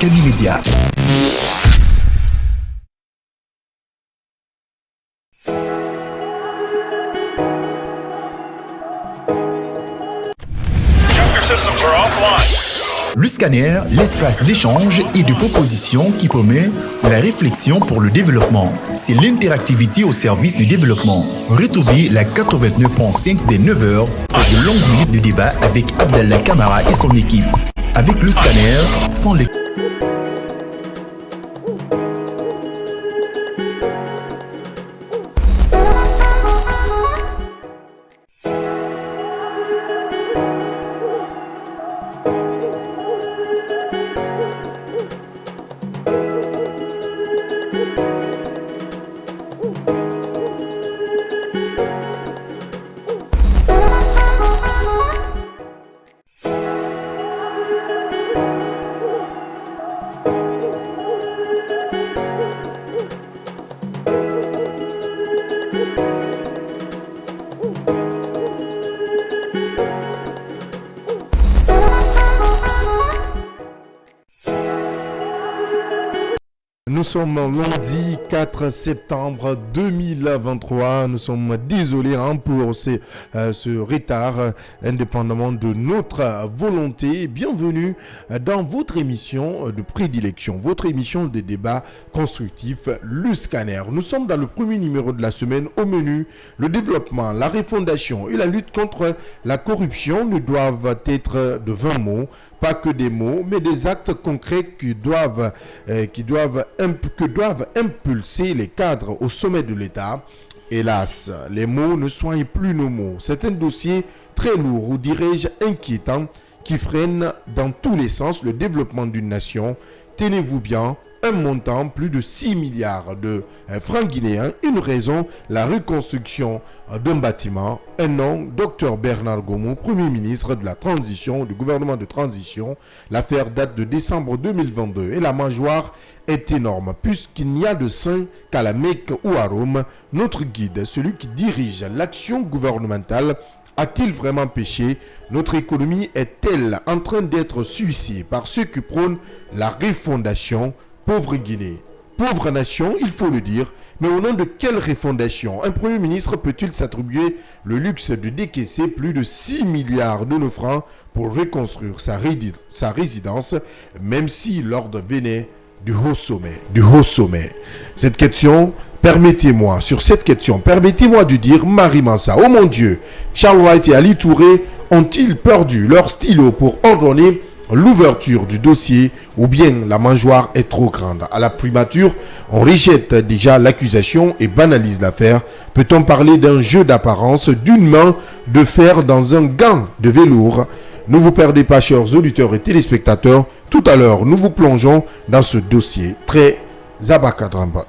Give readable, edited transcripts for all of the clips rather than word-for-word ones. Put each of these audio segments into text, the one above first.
Kaby Média. Le scanner, l'espace d'échange et de proposition qui promet la réflexion pour le développement. C'est l'interactivité au service du développement. Retrouvez la 89.5 des 9h pour de longues minutes de débat avec Abdallah Kamara et son équipe. Avec le scanner, sans les... Nous sommes lundi 4 septembre 2023. Nous sommes désolés pour ce retard, indépendamment de notre volonté. Bienvenue dans votre émission de prédilection, votre émission de débat constructif, le scanner. Nous sommes dans le premier numéro de la semaine. Au menu, le développement, la refondation et la lutte contre la corruption ne doivent être de 20 mots. Pas que des mots, mais des actes concrets que doivent impulser les cadres au sommet de l'État. Hélas, les mots ne soignent plus nos mots. C'est un dossier très lourd, ou dirais-je inquiétant, qui freine dans tous les sens le développement d'une nation. Tenez-vous bien, un montant, plus de 6 milliards de francs guinéens, une raison, la reconstruction d'un bâtiment, un nom, Dr Bernard Gomo, Premier ministre de la transition, du gouvernement de transition. L'affaire date de décembre 2022 et la mangeoire est énorme, puisqu'il n'y a de saint qu'à la Mecque ou à Rome. Notre guide, celui qui dirige l'action gouvernementale, a-t-il vraiment péché? Notre économie est-elle en train d'être suicée par ceux qui prônent la refondation? Pauvre Guinée, pauvre nation, il faut le dire, mais au nom de quelle refondation? Un Premier ministre peut-il s'attribuer le luxe de décaisser plus de 6 milliards de nos francs pour reconstruire sa résidence, même si l'ordre venait du haut sommet? Cette question, permettez-moi de dire Marie Mansa, oh mon Dieu, Charles White et Ali Touré ont-ils perdu leur stylo pour ordonner l'ouverture du dossier, ou bien la mangeoire est trop grande? À la primature, on rejette déjà l'accusation et banalise l'affaire. Peut-on parler d'un jeu d'apparence, d'une main de fer dans un gant de velours? Ne vous perdez pas, chers auditeurs et téléspectateurs. Tout à l'heure, nous vous plongeons dans ce dossier très abracadabrant,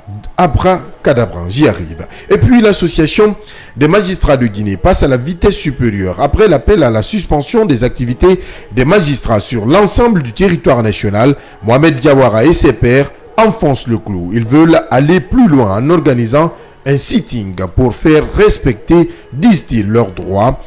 j'y arrive. Et puis l'association des magistrats de Guinée passe à la vitesse supérieure. Après l'appel à la suspension des activités des magistrats sur l'ensemble du territoire national, Mohamed Diawara et ses pairs enfoncent le clou. Ils veulent aller plus loin en organisant un sitting pour faire respecter, disent-ils, leurs droits.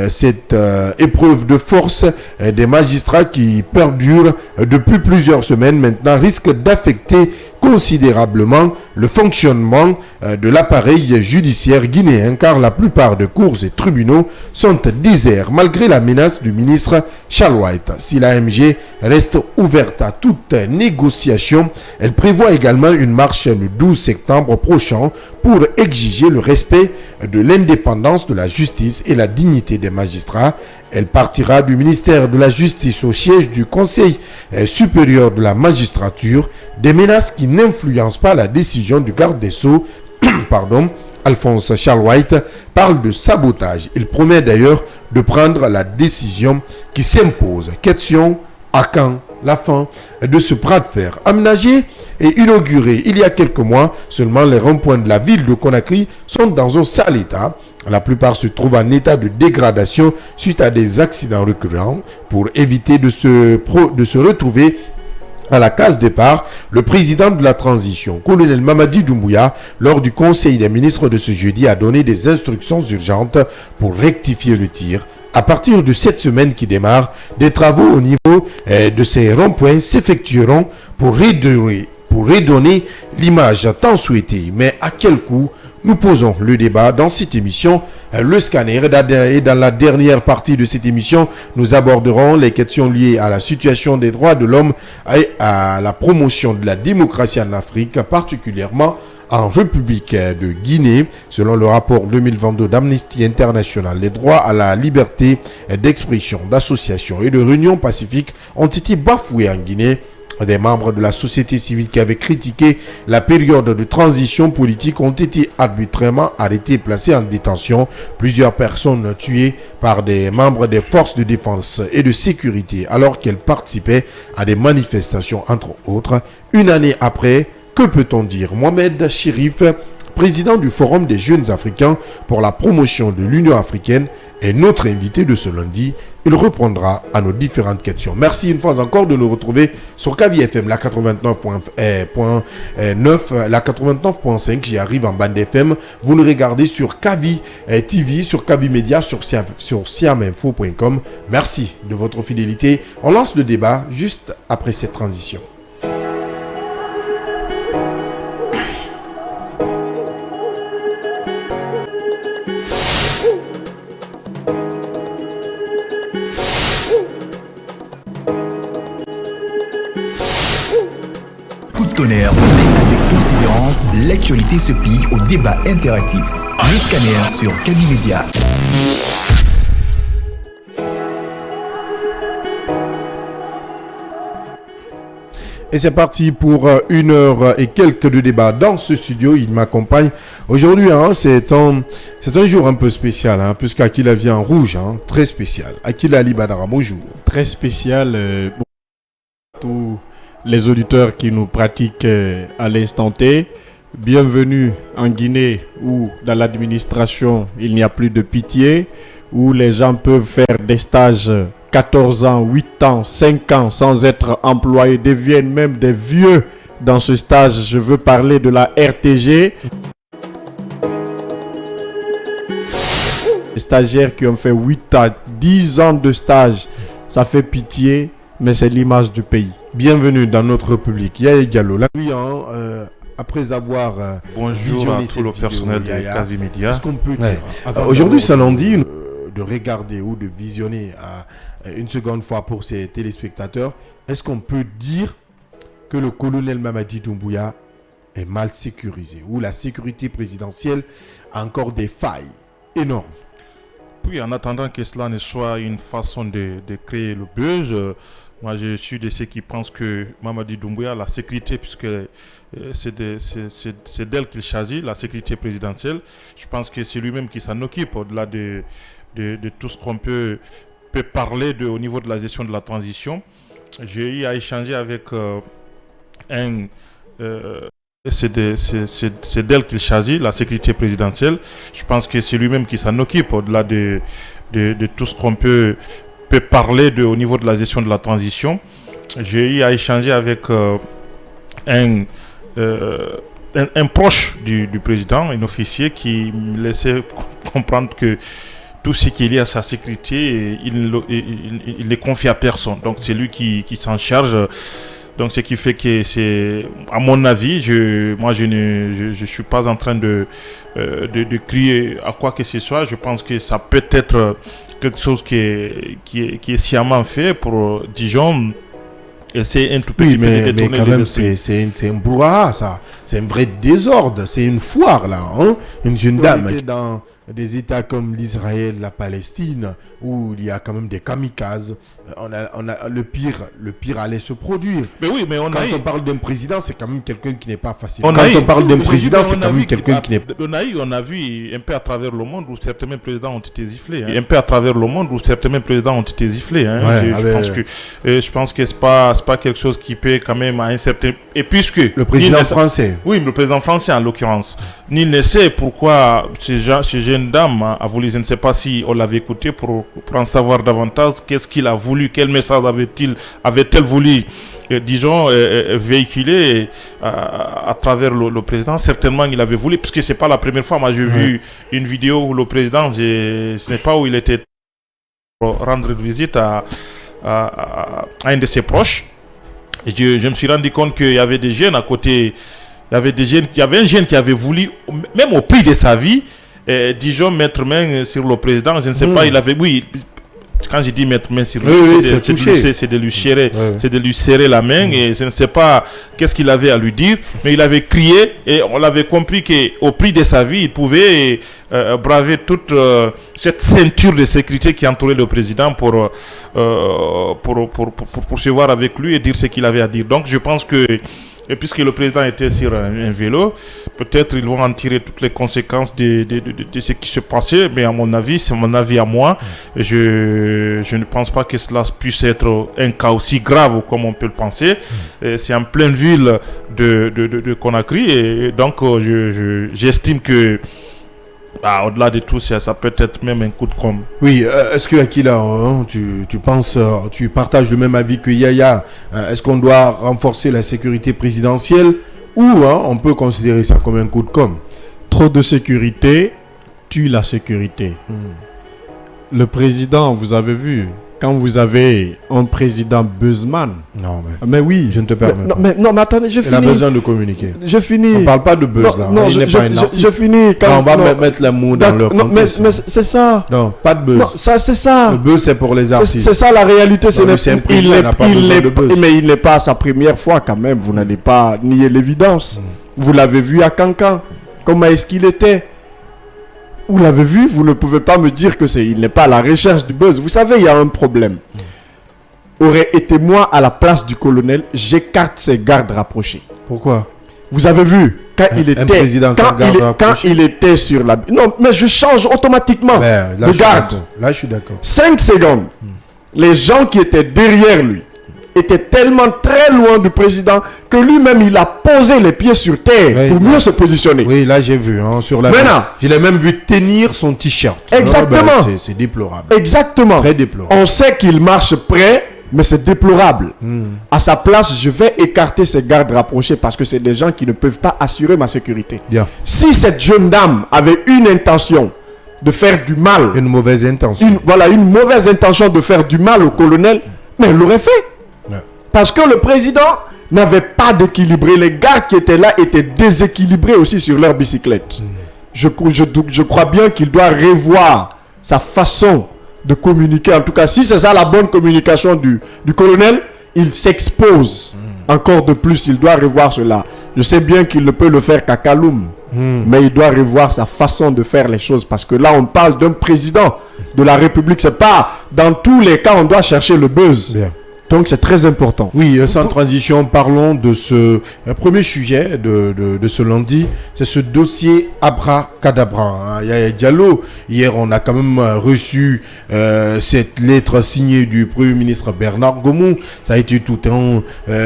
Cette épreuve de force des magistrats qui perdure depuis plusieurs semaines maintenant risque d'affecter considérablement le fonctionnement de l'appareil judiciaire guinéen, car la plupart des cours et tribunaux sont déserts malgré la menace du ministre Charles White. Si l'AMG reste ouverte à toute négociation, elle prévoit également une marche le 12 septembre prochain pour exiger le respect de l'indépendance de la justice et la dignité des magistrats. Elle partira du ministère de la Justice au siège du Conseil supérieur de la magistrature. Des menaces qui n'influencent pas la décision du garde des Sceaux, Alphonse Charles White, parle de sabotage. Il promet d'ailleurs de prendre la décision qui s'impose. Question: à quand la fin de ce bras de fer? Aménagé et inauguré il y a quelques mois seulement, les ronds-points de la ville de Conakry sont dans un sale état. La plupart se trouvent en état de dégradation suite à des accidents récurrents. Pour éviter de se retrouver à la case départ, le président de la transition, colonel Mamadi Doumbouya, lors du conseil des ministres de ce jeudi, a donné des instructions urgentes pour rectifier le tir à partir de cette semaine qui démarre, des travaux au niveau de ces ronds-points s'effectueront pour redonner l'image tant souhaitée. Mais à quel coût? Nous posons le débat dans cette émission, le scanner. Et dans la dernière partie de cette émission, nous aborderons les questions liées à la situation des droits de l'homme et à la promotion de la démocratie en Afrique, particulièrement en République de Guinée. Selon le rapport 2022 d'Amnesty International, les droits à la liberté d'expression, d'association et de réunion pacifique ont été bafoués en Guinée. Des membres de la société civile qui avaient critiqué la période de transition politique ont été arbitrairement arrêtés et placés en détention. Plusieurs personnes tuées par des membres des forces de défense et de sécurité alors qu'elles participaient à des manifestations, entre autres. Une année après, que peut-on dire? Mohamed Chérif, président du Forum des jeunes africains pour la promotion de l'Union africaine, est notre invité de ce lundi. Il répondra à nos différentes questions. Merci une fois encore de nous retrouver sur Kavi FM, la 89.9, la 89.5 qui arrive en bande FM. Vous nous regardez sur Kavi TV, sur Kavi Media, sur siaminfo.com. Merci de votre fidélité. On lance le débat juste après cette transition. Tonnerre, mais avec persévérance, l'actualité se plie au débat interactif. Le scanner sur Kavi Media. Et c'est parti pour 1 heure et quelques de débat dans ce studio. Il m'accompagne aujourd'hui. C'est un jour un peu spécial, puisqu'Akila vient en rouge, très spécial. Akila Ali Badara, bonjour. Très spécial pour tous les auditeurs qui nous pratiquent à l'instant T. Bienvenue en Guinée où dans l'administration il n'y a plus de pitié, où les gens peuvent faire des stages 14 ans, 8 ans, 5 ans sans être employés, deviennent même des vieux dans ce stage. Je veux parler de la RTG. Les stagiaires qui ont fait 8 ans, 10 ans de stage, ça fait pitié, mais c'est l'image du pays. Bienvenue dans notre public. Yaya Diallo, là, oui, après avoir bonjour à tout le personnel de Kavi Media. Est-ce qu'on peut dire aujourd'hui, ça l'en dit de regarder ou de visionner une seconde fois pour ses téléspectateurs. Est-ce qu'on peut dire que le colonel Mamadi Doumbouya est mal sécurisé ou la sécurité présidentielle a encore des failles énormes? Oui, en attendant que cela ne soit une façon de créer le buzz, moi je suis de ceux qui pensent que Mamadi Doumbouya, la sécurité, puisque c'est d'elle qu'il s'agit, la sécurité présidentielle, je pense que c'est lui-même qui s'en occupe, au-delà de tout ce qu'on peut parler au niveau de la gestion de la transition. J'ai eu à échanger avec c'est d'elle qu'il s'agit, la sécurité présidentielle. Je pense que c'est lui-même qui s'en occupe, au-delà de tout ce qu'on peut parler au niveau de la gestion de la transition. J'ai eu à échanger avec un proche du président, un officier qui me laissait comprendre que tout ce qui est lié à sa sécurité, il ne confie à personne. Donc c'est lui qui s'en charge. Donc ce qui fait que c'est, à mon avis, je ne suis pas en train de crier à quoi que ce soit. Je pense que ça peut être quelque chose qui est sciemment fait pour, disons, essayer un tout petit peu de détourner mais quand même, c'est un brouhaha, ça. C'est un vrai désordre. C'est une foire, là. Une jeune dame qui est dans des États comme l'Israël, la Palestine, où il y a quand même des kamikazes. On a le pire allait se produire. Mais oui, mais quand on parle d'un président, c'est quand même quelqu'un qui n'est pas facile. On a vu un peu à travers le monde où certains présidents ont été giflés. Un peu à travers le monde où certains présidents ont été giflés. Je pense que c'est pas quelque chose qui peut quand même à un certain. Et puisque le président français. Oui, le président français en l'occurrence. Nul ne sait pourquoi ces jeunes dames a voulu. Je ne sais pas si on l'avait écouté pour en savoir davantage. Qu'est-ce qu'il a voulu? Quel message avait-elle voulu, véhiculer à travers le président? Certainement, il avait voulu, puisque c'est pas la première fois. Moi, j'ai vu une vidéo où le président, je ne sais pas où il était rendre visite à un de ses proches. Et je me suis rendu compte qu'il y avait des jeunes à côté. Il y avait un jeune qui avait voulu, même au prix de sa vie, disons, mettre main sur le président. Je ne sais pas, il avait... Oui, quand je dis mettre main sur lui, c'est de lui serrer la main. Et je ne sais pas qu'est-ce qu'il avait à lui dire, mais il avait crié et on avait compris qu'au prix de sa vie, il pouvait braver toute cette ceinture de sécurité qui entourait le président pour se voir avec lui et dire ce qu'il avait à dire. Donc je pense que, et puisque le président était sur un vélo, peut-être ils vont en tirer toutes les conséquences de ce qui se passait. Mais à mon avis, c'est mon avis à moi. Je ne pense pas que cela puisse être un cas aussi grave comme on peut le penser. C'est en pleine ville de Conakry. Et donc, j'estime que, au-delà de tout, ça peut être même un coup de com'. Oui, est-ce que Akila, tu penses, tu partages le même avis que Yaya? Est-ce qu'on doit renforcer la sécurité présidentielle ou on peut considérer ça comme un coup de com'? Trop de sécurité tue la sécurité. Le président, vous avez vu, quand vous avez un président buzzman. Non, mais oui. Je ne te permets pas. Mais attendez, je finis. Il a besoin de communiquer. Je finis. On ne parle pas de buzz là. Non, je finis. On va mettre les mots dans leur contexte. Mais c'est ça. Non, pas de buzz. Non, ça, c'est ça. Le buzz, c'est pour les artistes. C'est ça la réalité. Mais il n'est pas sa première fois quand même. Vous n'allez pas nier l'évidence. Vous l'avez vu à Cancan. Comment est-ce qu'il était? Vous l'avez vu, vous ne pouvez pas me dire il n'est pas à la recherche du buzz. Vous savez, il y a un problème. Aurait été moi à la place du colonel, j'écarte ses gardes rapprochés. Pourquoi? Vous avez vu, quand il était sur la... Non, mais je change automatiquement de garde. Là, je suis d'accord. 5 secondes. Les gens qui étaient derrière lui était tellement très loin du président que lui-même il a posé les pieds sur terre pour mieux se positionner. Oui, là j'ai vu sur la. Maintenant, je l'ai même vu tenir son t-shirt. Exactement. C'est déplorable. Exactement. Très déplorable. On sait qu'il marche près, mais c'est déplorable. À sa place, je vais écarter ces gardes rapprochés parce que c'est des gens qui ne peuvent pas assurer ma sécurité. Bien. Si cette jeune dame avait une intention de faire du mal, une mauvaise intention, une mauvaise intention de faire du mal au colonel, mais elle l'aurait fait. Parce que le président n'avait pas d'équilibré. Les gars qui étaient là étaient déséquilibrés aussi sur leur bicyclette. Je crois bien qu'il doit revoir sa façon de communiquer. En tout cas, si c'est ça la bonne communication du colonel, il s'expose encore de plus. Il doit revoir cela. Je sais bien qu'il ne peut le faire qu'à Kaloum. Mais il doit revoir sa façon de faire les choses. Parce que là, on parle d'un président de la République. C'est pas dans tous les cas, on doit chercher le buzz. Bien. Donc c'est très important. Oui, sans transition, parlons de ce premier sujet de ce lundi. C'est ce dossier abracadabra. Yaya Diallo, hier on a quand même reçu cette lettre signée du Premier ministre Bernard Gomou. Ça a été tout un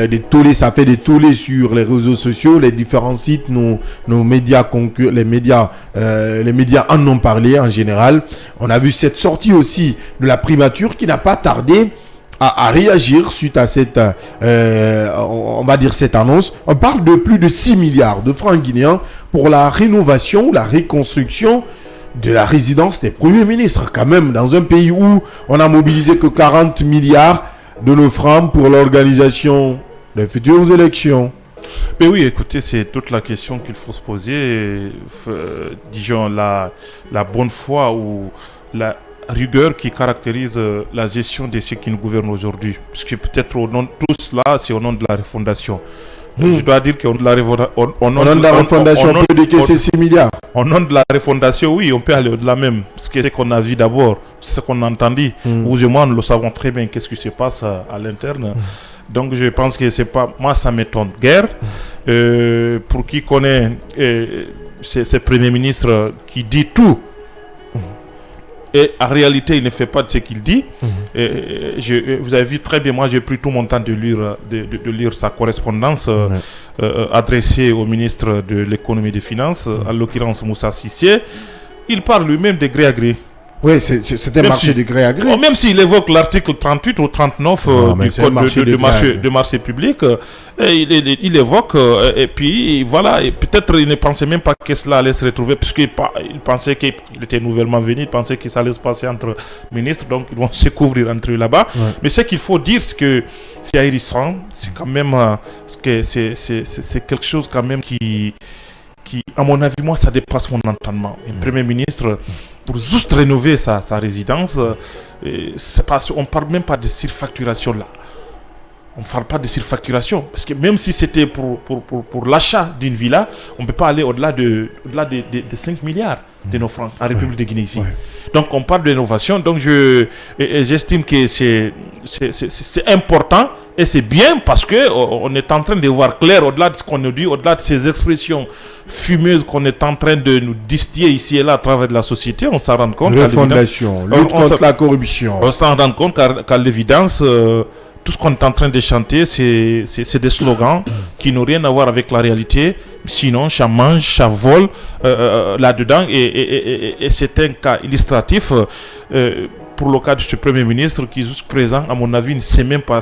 des tollés, ça fait des tollés sur les réseaux sociaux, les différents sites, nos médias les médias en ont parlé en général. On a vu cette sortie aussi de la primature qui n'a pas tardé à réagir suite à cette, on va dire cette annonce. On parle de plus de 6 milliards de francs guinéens pour la rénovation ou la reconstruction de la résidence des premiers ministres. Quand même, dans un pays où on a mobilisé que 40 milliards de nos francs pour l'organisation des futures élections. Mais oui, écoutez, c'est toute la question qu'il faut se poser. Disons, la bonne foi ou la rigueur qui caractérise la gestion de ceux qui nous gouvernent aujourd'hui. Parce que peut-être au nom de tout cela, c'est au nom de la refondation. Je dois dire qu'au nom de la refondation, on peut décaisser 6 milliards. Au nom de la refondation, oui, on peut aller au-delà même. Parce que c'est ce qu'on a vu d'abord, c'est ce qu'on a entendu. Vous et moi, nous le savons très bien, qu'est-ce qui se passe à l'interne. Donc je pense que c'est pas... Moi, ça m'étonne guère. Pour qui connaît ces premiers ministres qui dit tout, et en réalité, il ne fait pas de ce qu'il dit. Vous avez vu très bien, moi j'ai pris tout mon temps de lire sa correspondance adressée au ministre de l'économie et des finances, en l'occurrence Moussa Sissé. Il parle lui-même de gré à gré. Oui, c'est un marché de gré à gré. Même s'il évoque l'article 38 ou 39 du code de marché public, il évoque, et puis voilà, et peut-être il ne pensait même pas que cela allait se retrouver, puisqu'il pensait qu'il était nouvellement venu, il pensait que ça allait se passer entre ministres, donc ils vont se couvrir entre eux là-bas. Ouais. Mais ce qu'il faut dire, c'est que c'est ahérissant, c'est quand même, c'est quelque chose quand même qui, à mon avis, moi, ça dépasse mon entendement. Un Premier ministre, pour juste rénover sa résidence, on ne parle même pas de surfacturation là. On ne parle pas de surfacturation. Parce que même si c'était pour l'achat d'une villa, on ne peut pas aller au-delà de 5 milliards de nos francs en République de Guinée ici. Ouais. Donc on parle de rénovation. Donc j'estime que c'est important et c'est bien parce qu'on est en train de voir clair au-delà de ce qu'on nous dit, au-delà de ces expressions fumeuses qu'on est en train de nous distiller ici et là à travers de la société. On s'en rend compte. Refondation, lutte contre la corruption. On s'en rend compte qu'à l'évidence... tout ce qu'on est en train de chanter, c'est des slogans qui n'ont rien à voir avec la réalité. Sinon, ça mange, ça vole là-dedans. Et c'est un cas illustratif pour le cas de ce Premier ministre qui, jusqu'à présent, à mon avis, ne sait même pas.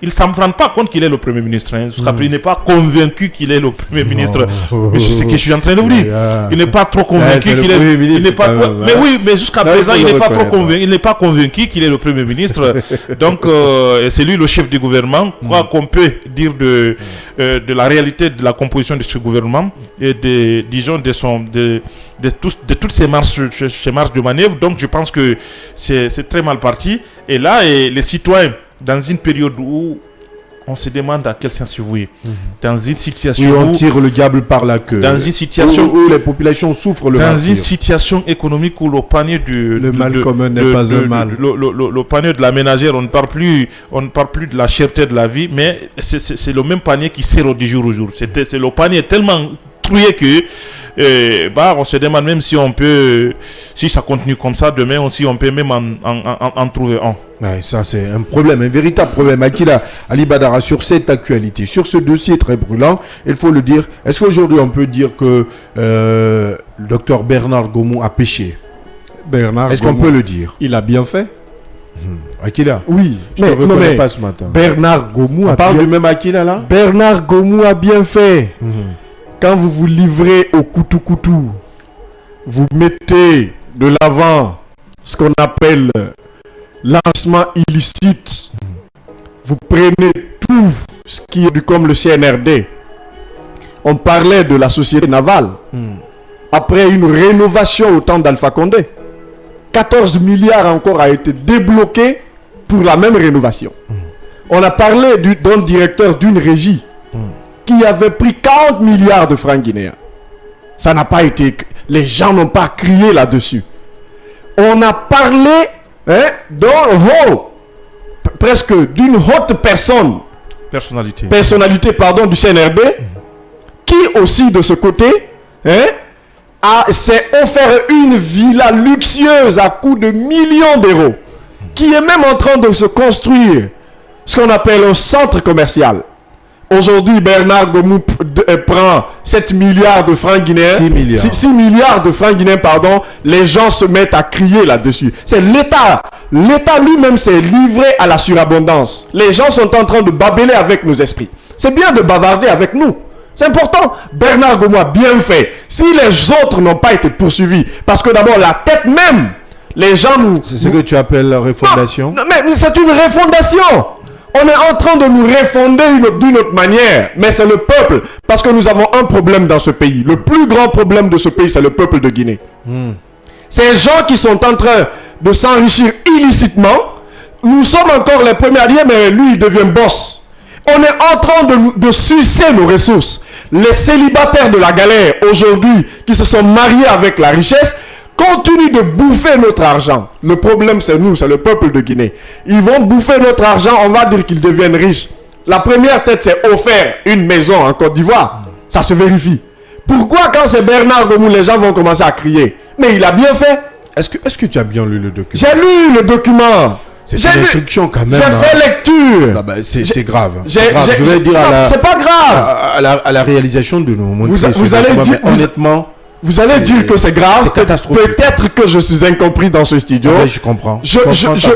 Il ne s'en rend pas compte qu'il est le Premier ministre. Hein. Il n'est pas convaincu qu'il est le Premier ministre. Mais c'est ce que je suis en train de vous dire. Il n'est pas trop convaincu qu'il est le ministre. Mais oui, mais jusqu'à présent, il n'est pas trop convaincu. Il n'est pas convaincu qu'il est le Premier ministre. Donc, c'est lui le chef du gouvernement. Quoi qu'on peut dire de la réalité de la composition de ce gouvernement et de toutes ces marches de manœuvre. Donc je pense que c'est très mal parti. Et là, les citoyens, dans une période où on se demande à quel sens se vouer, dans une situation où on tire le diable par la queue, dans une situation où les populations souffrent le dans une situation économique où le panier le mal commun n'est pas un mal. Le panier de la ménagère, on ne parle plus de la cherté de la vie, mais c'est le même panier qui sert du jour au jour. C'est le panier tellement trouillé que on se demande même si on peut, si ça continue comme ça demain aussi, on peut même en trouver un. Ouais, ça c'est un problème, un véritable problème. Akila Ali Badara, sur cette actualité, sur ce dossier très brûlant, il faut le dire, est-ce qu'aujourd'hui on peut dire que le docteur Bernard Gomou a péché? Est-ce qu'on peut le dire? Il a bien fait. Akila? Oui. Je ne reconnais pas ce matin. Bernard Gomou a parle du même Akila là? Bernard Gomou a bien fait. Quand vous vous livrez au coutou-coutou, vous mettez de l'avant ce qu'on appelle lancement illicite. Vous prenez tout ce qui est comme le CNRD. On parlait de la société navale. Après une rénovation au temps d'Alpha Condé, 14 milliards encore a été débloqué pour la même rénovation. On a parlé d'un directeur d'une régie qui avait pris 40 milliards de francs guinéens. Ça n'a pas été... Les gens n'ont pas crié là-dessus. On a parlé presque d'une haute personnalité du CNRD, qui aussi de ce côté s'est offert une villa luxueuse à coût de millions d'euros, qui est même en train de se construire ce qu'on appelle un centre commercial. Aujourd'hui, Bernard Gomou prend 7 milliards de francs guinéens. 6 milliards de francs guinéens, pardon. Les gens se mettent à crier là-dessus. C'est l'État. L'État lui-même s'est livré à la surabondance. Les gens sont en train de babeler avec nos esprits. C'est bien de bavarder avec nous. C'est important. Bernard Gomou a bien fait. Si les autres n'ont pas été poursuivis, parce que d'abord, la tête même, les gens nous... C'est ce que tu appelles la refondation? Non, mais c'est une refondation. On est en train de nous refonder d'une autre manière. Mais c'est le peuple. Parce que nous avons un problème dans ce pays. Le plus grand problème de ce pays, c'est le peuple de Guinée. Ces gens qui sont en train de s'enrichir illicitement, nous sommes encore les premiers à dire, mais lui, il devient boss. On est en train de sucer nos ressources. Les célibataires de la galère, aujourd'hui, qui se sont mariés avec la richesse, continuent de bouffer notre argent. Le problème, c'est nous, c'est le peuple de Guinée. Ils vont bouffer notre argent, on va dire qu'ils deviennent riches. La première tête, c'est offert une maison en Côte d'Ivoire. Ça se vérifie. Pourquoi quand c'est Bernard Gomou, les gens vont commencer à crier? Mais il a bien fait. Est-ce que tu as bien lu le document? J'ai lu le document. C'est une instruction quand même. J'ai fait lecture. C'est grave. Je vais dire à c'est pas grave. À la réalisation de nos vous allez dire, honnêtement... Vous allez dire que c'est grave, c'est catastrophique. peut-être que je suis incompris dans ce studio. Ah ouais, je comprends.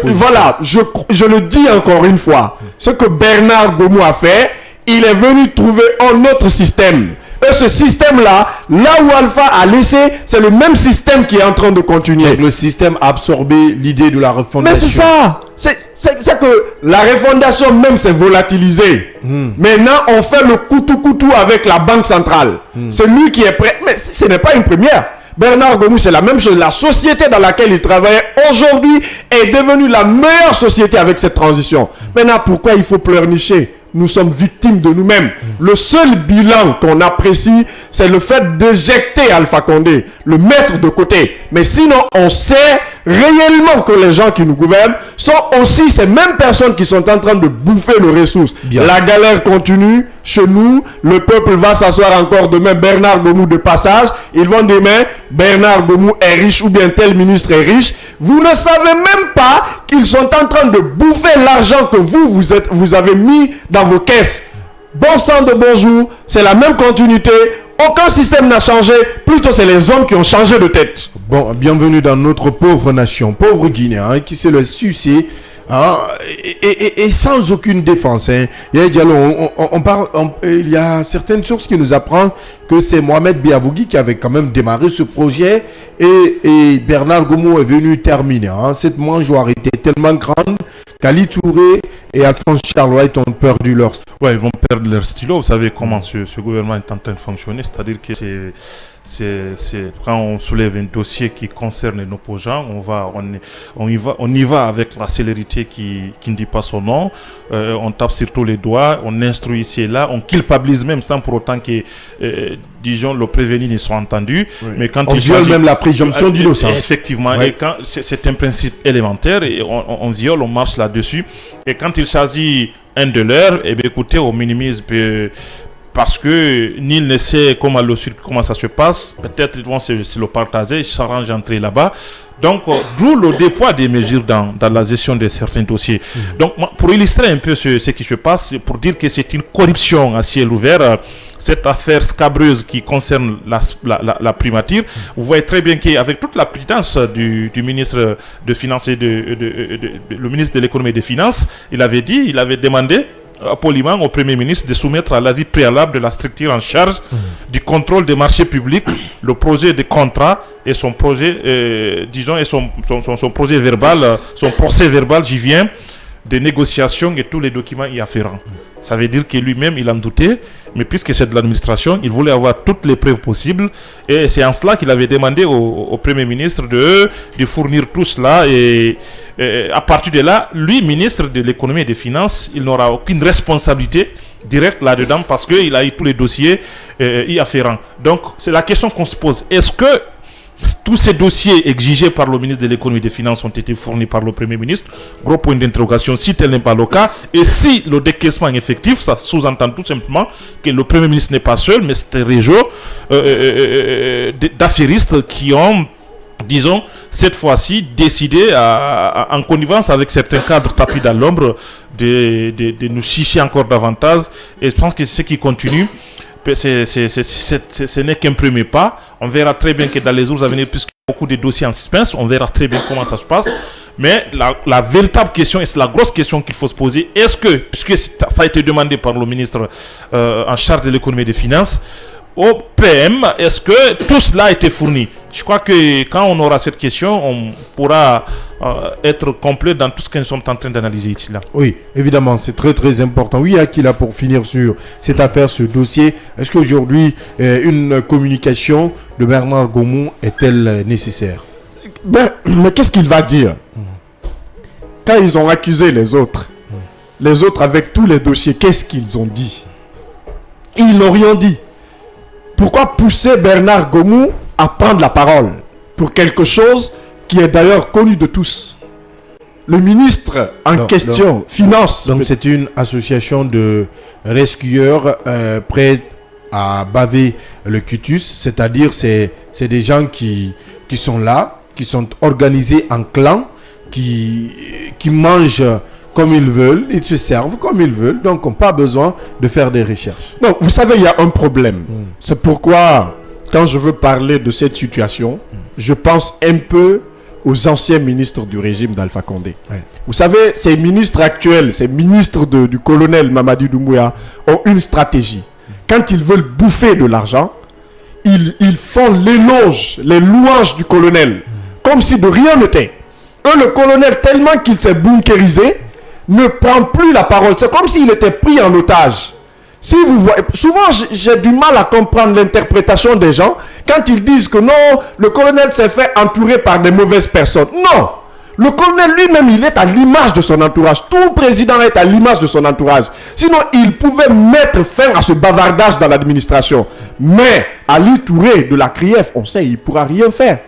Voilà, je le dis encore une fois. Ce que Bernard Gomou a fait, il est venu trouver un autre système. Et ce système-là, là où Alpha a laissé, c'est le même système qui est en train de continuer. Donc le système a absorbé l'idée de la refondation. Mais c'est ça. C'est que la refondation même s'est volatilisée. Maintenant, on fait le coutou-coutou avec la Banque centrale. C'est lui qui est prêt. Mais ce n'est pas une première. Bernard Gomou, c'est la même chose. La société dans laquelle il travaillait aujourd'hui est devenue la meilleure société avec cette transition. Maintenant, pourquoi il faut pleurnicher? Nous sommes victimes de nous-mêmes. Le seul bilan qu'on apprécie, c'est le fait d'éjecter Alpha Condé, le mettre de côté. Mais sinon, on sait réellement que les gens qui nous gouvernent sont aussi ces mêmes personnes qui sont en train de bouffer nos ressources. Bien. La galère continue chez nous. Le peuple va s'asseoir encore demain. Bernard Gomou de passage. Ils vont demain, Bernard Gomou est riche ou bien tel ministre est riche. Vous ne savez même pas qu'ils sont en train de bouffer l'argent que vous avez mis dans vos caisses. Bon sang de bonjour, c'est la même continuité. Aucun système n'a changé. Plutôt, c'est les hommes qui ont changé de tête. Bon, bienvenue dans notre pauvre nation, pauvre Guinée, hein, qui s'est le sucer. Hein, et sans aucune défense. Hein. Il y a certaines sources qui nous apprennent que c'est Mohamed Biavougui qui avait quand même démarré ce projet et Bernard Gomou est venu terminer. Hein. Cette mangeoire était tellement grande qu'Ali Touré et Alphonse Charles White ont perdu leur stylo. Ouais, ils vont perdre leur stylo. Vous savez comment ce gouvernement est en train de fonctionner. C'est-à-dire que c'est quand on soulève un dossier qui concerne nos opposants, on y va avec la célérité qui ne dit pas son nom. On tape sur tous les doigts, on instruit ici et là, on culpabilise même sans pour autant que, disons, le prévenu ne soit entendu. Oui. Mais quand on viole même la présomption d'innocence. Effectivement, Oui. et quand c'est un principe élémentaire et on viole, on marche là-dessus. Et quand il s'agit un de leurs, eh bien, écoutez, on minimise parce que nul ne sait comment ça se passe. Peut-être ils vont se le partager, ils s'arrangent d'entrer là-bas. Donc, d'où le déploiement des mesures dans la gestion de certains dossiers. Donc, pour illustrer un peu ce qui se passe, pour dire que c'est une corruption à ciel ouvert, cette affaire scabreuse qui concerne la primature, vous voyez très bien qu'avec toute la prudence du ministre de Finances et le ministre de l'Économie et des Finances, il avait demandé poliment au Premier ministre de soumettre à l'avis préalable de la structure en charge du contrôle des marchés publics le projet de contrat et son projet, disons, et son projet verbal, son procès verbal, j'y viens, de négociations et tous les documents y afférents. Ça veut dire que lui-même, il en doutait, mais puisque c'est de l'administration, il voulait avoir toutes les preuves possibles. Et c'est en cela qu'il avait demandé au Premier ministre de fournir tout cela. Et à partir de là, lui, ministre de l'Économie et des Finances, il n'aura aucune responsabilité directe là-dedans parce qu'il a eu tous les dossiers y afférents. Donc, c'est la question qu'on se pose. Est-ce que tous ces dossiers exigés par le ministre de l'Économie et des Finances ont été fournis par le Premier ministre? Gros point d'interrogation si tel n'est pas le cas. Et si le décaissement est effectif, ça sous-entend tout simplement que le Premier ministre n'est pas seul, mais c'est un réseau d'affairistes qui ont, disons, cette fois-ci décidé en connivence avec certains cadres tapis dans l'ombre de nous chicher encore davantage. Et je pense que c'est ce qui continue. Ce n'est qu'un premier pas. On verra très bien que dans les jours à venir, puisqu'il y a beaucoup de dossiers en suspense, on verra très bien comment ça se passe. Mais la véritable question, et c'est la grosse question qu'il faut se poser, est-ce que, puisque ça a été demandé par le ministre en charge de l'économie et des finances, au PM, est-ce que tout cela a été fourni? Je crois que quand on aura cette question, on pourra être complet dans tout ce que nous sommes en train d'analyser ici. Là. Oui, évidemment, c'est très très important. Oui, Akila, pour finir sur cette affaire, ce dossier, est-ce qu'aujourd'hui, une communication de Bernard Gomou est-elle nécessaire? Mais qu'est-ce qu'il va dire quand ils ont accusé les autres avec tous les dossiers, qu'est-ce qu'ils ont dit? Ils n'ont rien dit. Pourquoi pousser Bernard Gomou à prendre la parole pour quelque chose qui est d'ailleurs connu de tous? Le ministre en question, Finance. Donc c'est une association de rescueurs prêts à baver le cutus, c'est-à-dire c'est des gens qui sont là, qui sont organisés en clan, qui mangent comme ils veulent, ils se servent comme ils veulent, donc on n'a pas besoin de faire des recherches. Non, vous savez, il y a un problème. C'est pourquoi quand je veux parler de cette situation, je pense un peu aux anciens ministres du régime d'Alpha Condé. Ouais. Vous savez, ces ministres actuels, ces ministres du colonel Mamadi Doumbouya ont une stratégie. Quand ils veulent bouffer de l'argent, ils font l'éloge, les louanges du colonel, comme si de rien n'était. Le colonel, tellement qu'il s'est bunkérisé, ne prend plus la parole. C'est comme s'il était pris en otage. Si vous voyez, souvent j'ai du mal à comprendre l'interprétation des gens quand ils disent que non, le colonel s'est fait entourer par des mauvaises personnes. Non, le colonel lui-même, il est à l'image de son entourage. Tout président est à l'image de son entourage. Sinon, il pouvait mettre fin à ce bavardage dans l'administration. Mais Ali Touré de la CRIEF, on sait, il ne pourra rien faire.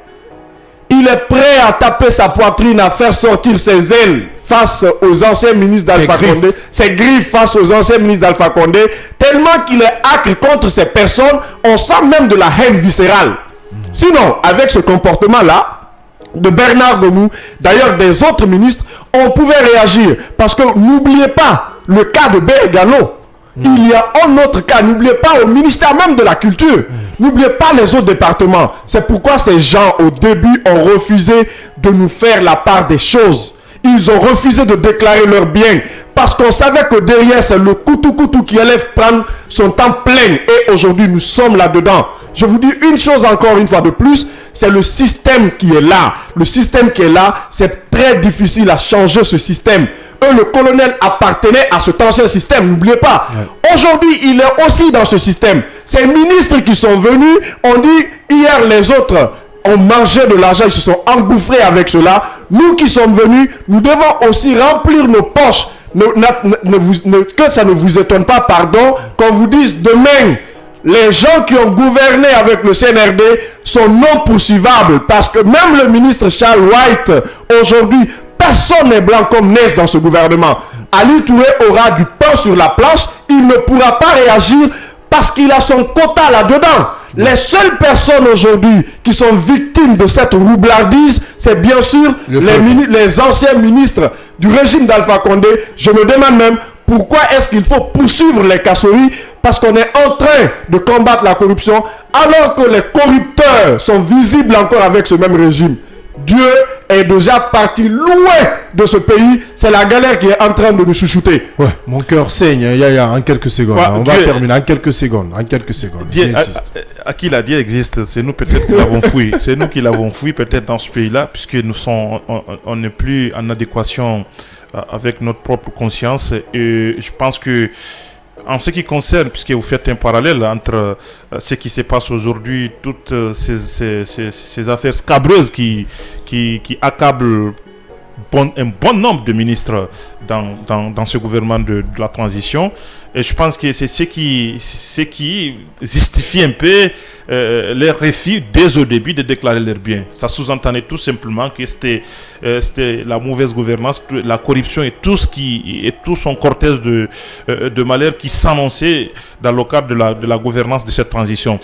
Il est prêt à taper sa poitrine, à faire sortir ses ailes face aux anciens ministres d'Alpha Condé, ses griffes face aux anciens ministres d'Alpha Condé, tellement qu'il est acre contre ces personnes, on sent même de la haine viscérale. Sinon, avec ce comportement-là, de Bernard Gomou, d'ailleurs des autres ministres, on pouvait réagir. Parce que n'oubliez pas le cas de Bergano. Il y a un autre cas, n'oubliez pas au ministère même de la Culture. N'oubliez pas les autres départements. C'est pourquoi ces gens, au début, ont refusé de nous faire la part des choses. Ils ont refusé de déclarer leurs biens. Parce qu'on savait que derrière, c'est le coutou qui allait prendre son temps plein. Et aujourd'hui, nous sommes là-dedans. Je vous dis une chose encore une fois de plus, c'est le système qui est là. Le système qui est là, c'est très difficile à changer ce système. Le colonel appartenait à cet ancien système, n'oubliez pas. Ouais. Aujourd'hui, il est aussi dans ce système. Ces ministres qui sont venus, on dit hier les autres ont mangé de l'argent, ils se sont engouffrés avec cela. Nous qui sommes venus, nous devons aussi remplir nos poches. Que ça ne vous étonne pas, pardon, qu'on vous dise demain, les gens qui ont gouverné avec le CNRD sont non poursuivables. Parce que même le ministre Charles White, aujourd'hui, personne n'est blanc comme neige dans ce gouvernement. Ali Touré aura du pain sur la planche. Il ne pourra pas réagir parce qu'il a son quota là-dedans. Les seules personnes aujourd'hui qui sont victimes de cette roublardise, c'est bien sûr les anciens ministres du régime d'Alpha Condé. Je me demande même pourquoi est-ce qu'il faut poursuivre les Kassory, parce qu'on est en train de combattre la corruption alors que les corrupteurs sont visibles encore avec ce même régime. Dieu est déjà parti loin de ce pays. C'est la galère qui est en train de nous chouchouter. Ouais, mon cœur saigne, en quelques secondes. Ouais, on va terminer en quelques secondes. Dieu, à qui la Dieu existe, c'est nous peut-être qui l'avons fouillé. C'est nous qui l'avons fouillé peut-être dans ce pays-là, puisque on n'est plus en adéquation avec notre propre conscience. Et je pense que en ce qui concerne, puisque vous faites un parallèle entre ce qui se passe aujourd'hui, toutes ces affaires scabreuses qui accablent un bon nombre de ministres dans ce gouvernement de la transition, et je pense que c'est ce qui justifie un peu les refus dès au début de déclarer leurs biens. Ça sous-entendait tout simplement que c'était la mauvaise gouvernance, la corruption et tout son cortège de malheur qui s'annonçait dans le cadre de la gouvernance de cette transition.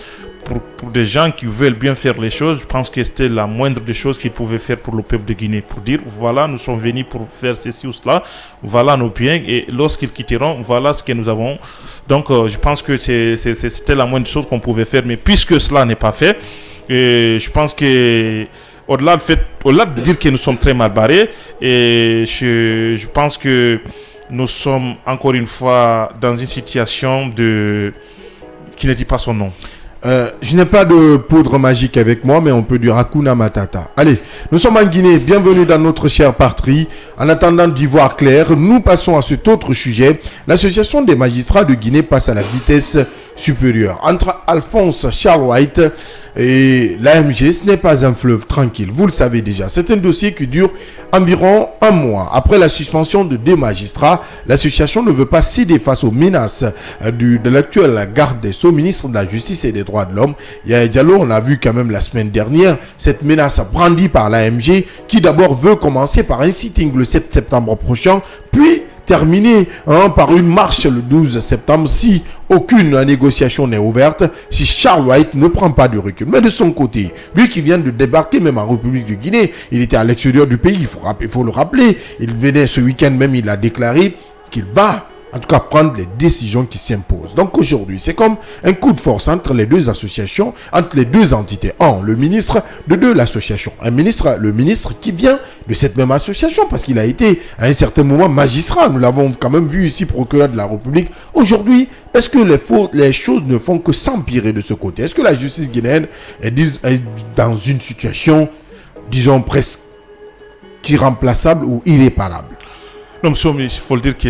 Pour des gens qui veulent bien faire les choses, je pense que c'était la moindre des choses qu'ils pouvaient faire pour le peuple de Guinée. Pour dire, voilà, nous sommes venus pour faire ceci ou cela, voilà nos biens, et lorsqu'ils quitteront, voilà ce que nous avons. Donc, je pense que c'était la moindre chose qu'on pouvait faire. Mais puisque cela n'est pas fait, et je pense que au-delà de dire que nous sommes très mal barrés, et je pense que nous sommes encore une fois dans une situation qui ne dit pas son nom. Je n'ai pas de poudre magique avec moi, mais on peut dire Hakuna Matata. Allez, nous sommes en Guinée, bienvenue dans notre chère patrie. En attendant d'y voir clair, nous passons à cet autre sujet. L'association des magistrats de Guinée passe à la vitesse supérieure. Entre Alphonse Charles White et l'AMG, ce n'est pas un fleuve tranquille. Vous le savez déjà. C'est un dossier qui dure environ un mois. Après la suspension de 2 magistrats, l'association ne veut pas céder face aux menaces de l'actuel garde des Sceaux, ministre de la Justice et des Droits de l'Homme. Yaya Diallo, on a vu quand même la semaine dernière cette menace brandie par l'AMG qui d'abord veut commencer par un sitting le 7 septembre prochain, puis terminé par une marche le 12 septembre si aucune négociation n'est ouverte, si Charles White ne prend pas de recul. Mais de son côté, lui qui vient de débarquer même en République de Guinée, il était à l'extérieur du pays, il faut le rappeler, il venait ce week-end même, il a déclaré qu'il va en tout cas prendre les décisions qui s'imposent. Donc aujourd'hui, c'est comme un coup de force entre les deux associations, entre les deux entités. Un, le ministre, de deux, l'association. Le ministre qui vient de cette même association parce qu'il a été à un certain moment magistrat. Nous l'avons quand même vu ici, procureur de la République. Aujourd'hui, est-ce que les choses ne font que s'empirer de ce côté? Est-ce que la justice guinéenne est dans une situation, disons, presque irremplaçable ou irréparable? Non, monsieur, il faut le dire que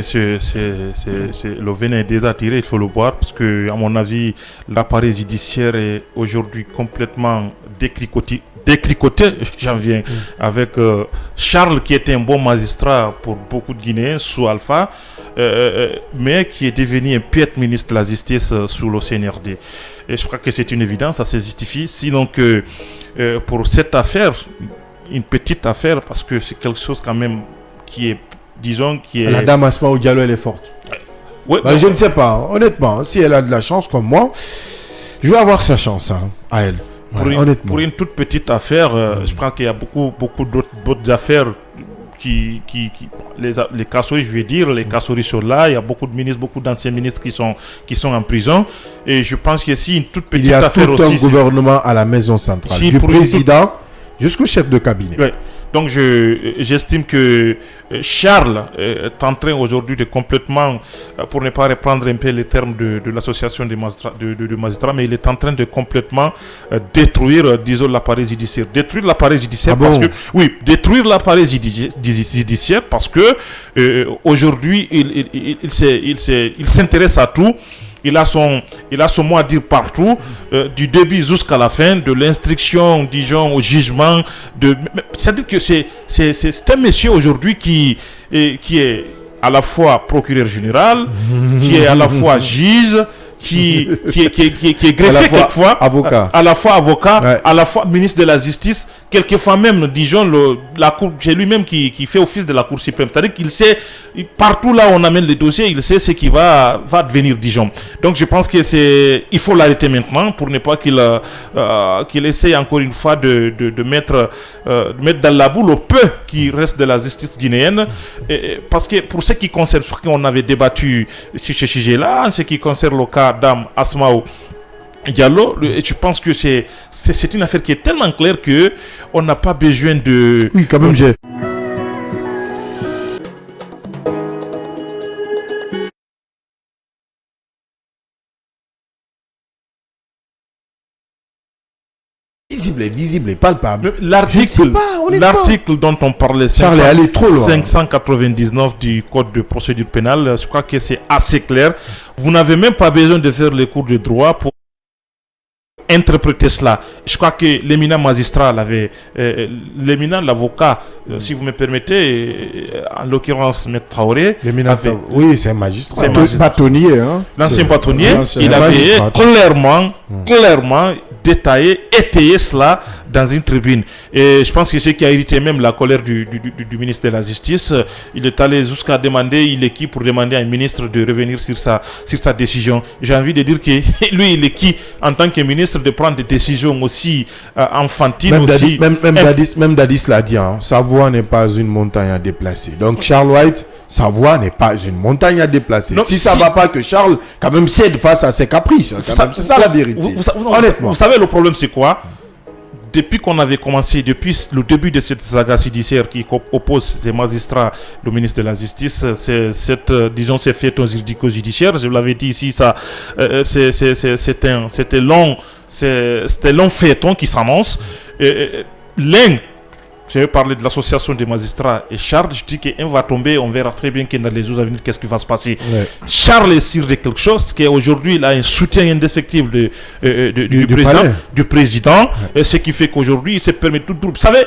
le venin est déjà tiré, il faut le boire, parce que, à mon avis, l'appareil judiciaire est aujourd'hui complètement détricoté, j'en viens, avec Charles, qui était un bon magistrat pour beaucoup de Guinéens, sous Alpha, mais qui est devenu un piètre ministre de la Justice sous le CNRD. Et je crois que c'est une évidence, ça se justifie. Sinon que pour cette affaire, une petite affaire, parce que c'est quelque chose quand même qui est, disons, qui est... La dame Asma Diallo, elle est forte. Ouais, je ne sais pas, honnêtement, si elle a de la chance comme moi, je vais avoir sa chance à elle. Pour une toute petite affaire, je crois qu'il y a beaucoup d'autres affaires les Kassouri, je vais dire, les Kassouri sont là, il y a beaucoup de ministres, beaucoup d'anciens ministres qui sont en prison, et je pense qu'il y a aussi une toute petite affaire aussi. Il y a tout un gouvernement à la maison centrale, du président jusqu'au chef de cabinet. Ouais. Donc j'estime que Charles est en train aujourd'hui de complètement, pour ne pas reprendre un peu les termes de l'association des magistrats, mais il est en train de complètement détruire, disons, l'appareil judiciaire. Détruire l'appareil judiciaire détruire l'appareil judiciaire parce que aujourd'hui il s'intéresse à tout. Il a son mot à dire partout, du début jusqu'à la fin, de l'instruction, disons, au jugement. C'est-à-dire que c'est un monsieur aujourd'hui qui est à la fois procureur général, qui est à la fois juge, qui est greffé quelquefois, avocat. À la fois avocat, ouais. À la fois ministre de la Justice, quelquefois même, disons, la cour, c'est lui-même qui fait office de la Cour suprême. C'est-à-dire qu'il sait, partout là où on amène les dossiers, il sait ce qui va devenir, disons. Donc je pense que il faut l'arrêter maintenant pour ne pas qu'il essaye encore une fois de mettre dans la boule au peu qui reste de la justice guinéenne. Parce que pour ce qui concerne, je crois qu'on avait débattu sur ce sujet-là, en ce qui concerne le cas d'Am Asmao Diallo, je pense que c'est une affaire qui est tellement claire que on n'a pas besoin de... Oui, quand même, j'ai... visible et palpable. L'article dont on parlait, 599 du code de procédure pénale, je crois que c'est assez clair. Vous n'avez même pas besoin de faire les cours de droit pour interpréter cela. Je crois que l'éminent magistrat l'avocat, si vous me permettez, en l'occurrence M. Traoré, oui, c'est un magistrat. C'est un bâtonnier. L'ancien bâtonnier, il avait clairement détaillé, étayé cela dans une tribune. Et je pense que ce qui a irrité même la colère du ministre de la Justice, il est allé jusqu'à demander, il est qui pour demander à un ministre de revenir sur sa décision. J'ai envie de dire que lui, il est qui en tant que ministre de prendre des décisions aussi enfantines. Même Dadis l'a dit, sa voix n'est pas une montagne à déplacer. Donc Charles White, sa voix n'est pas une montagne à déplacer. Donc, si ça ne va pas que Charles quand même cède face à ses caprices. C'est ça la vérité. Honnêtement. Vous savez, le problème c'est quoi? Depuis qu'on avait commencé, depuis le début de cette saga judiciaire qui oppose ces magistrats, le ministre de la Justice, ces faits juridico-judiciaires, je vous l'avais dit ici, c'était long feuilleton qui s'annonce. Je vais parler de l'association des magistrats et Charles, je dis qu'un va tomber, on verra très bien que dans les jours à venir, qu'est-ce qui va se passer. Ouais. Charles est sûr de quelque chose, qu'aujourd'hui, il a un soutien indéfectible du président, ouais. Ce qui fait qu'aujourd'hui, il se permet tout. Vous savez,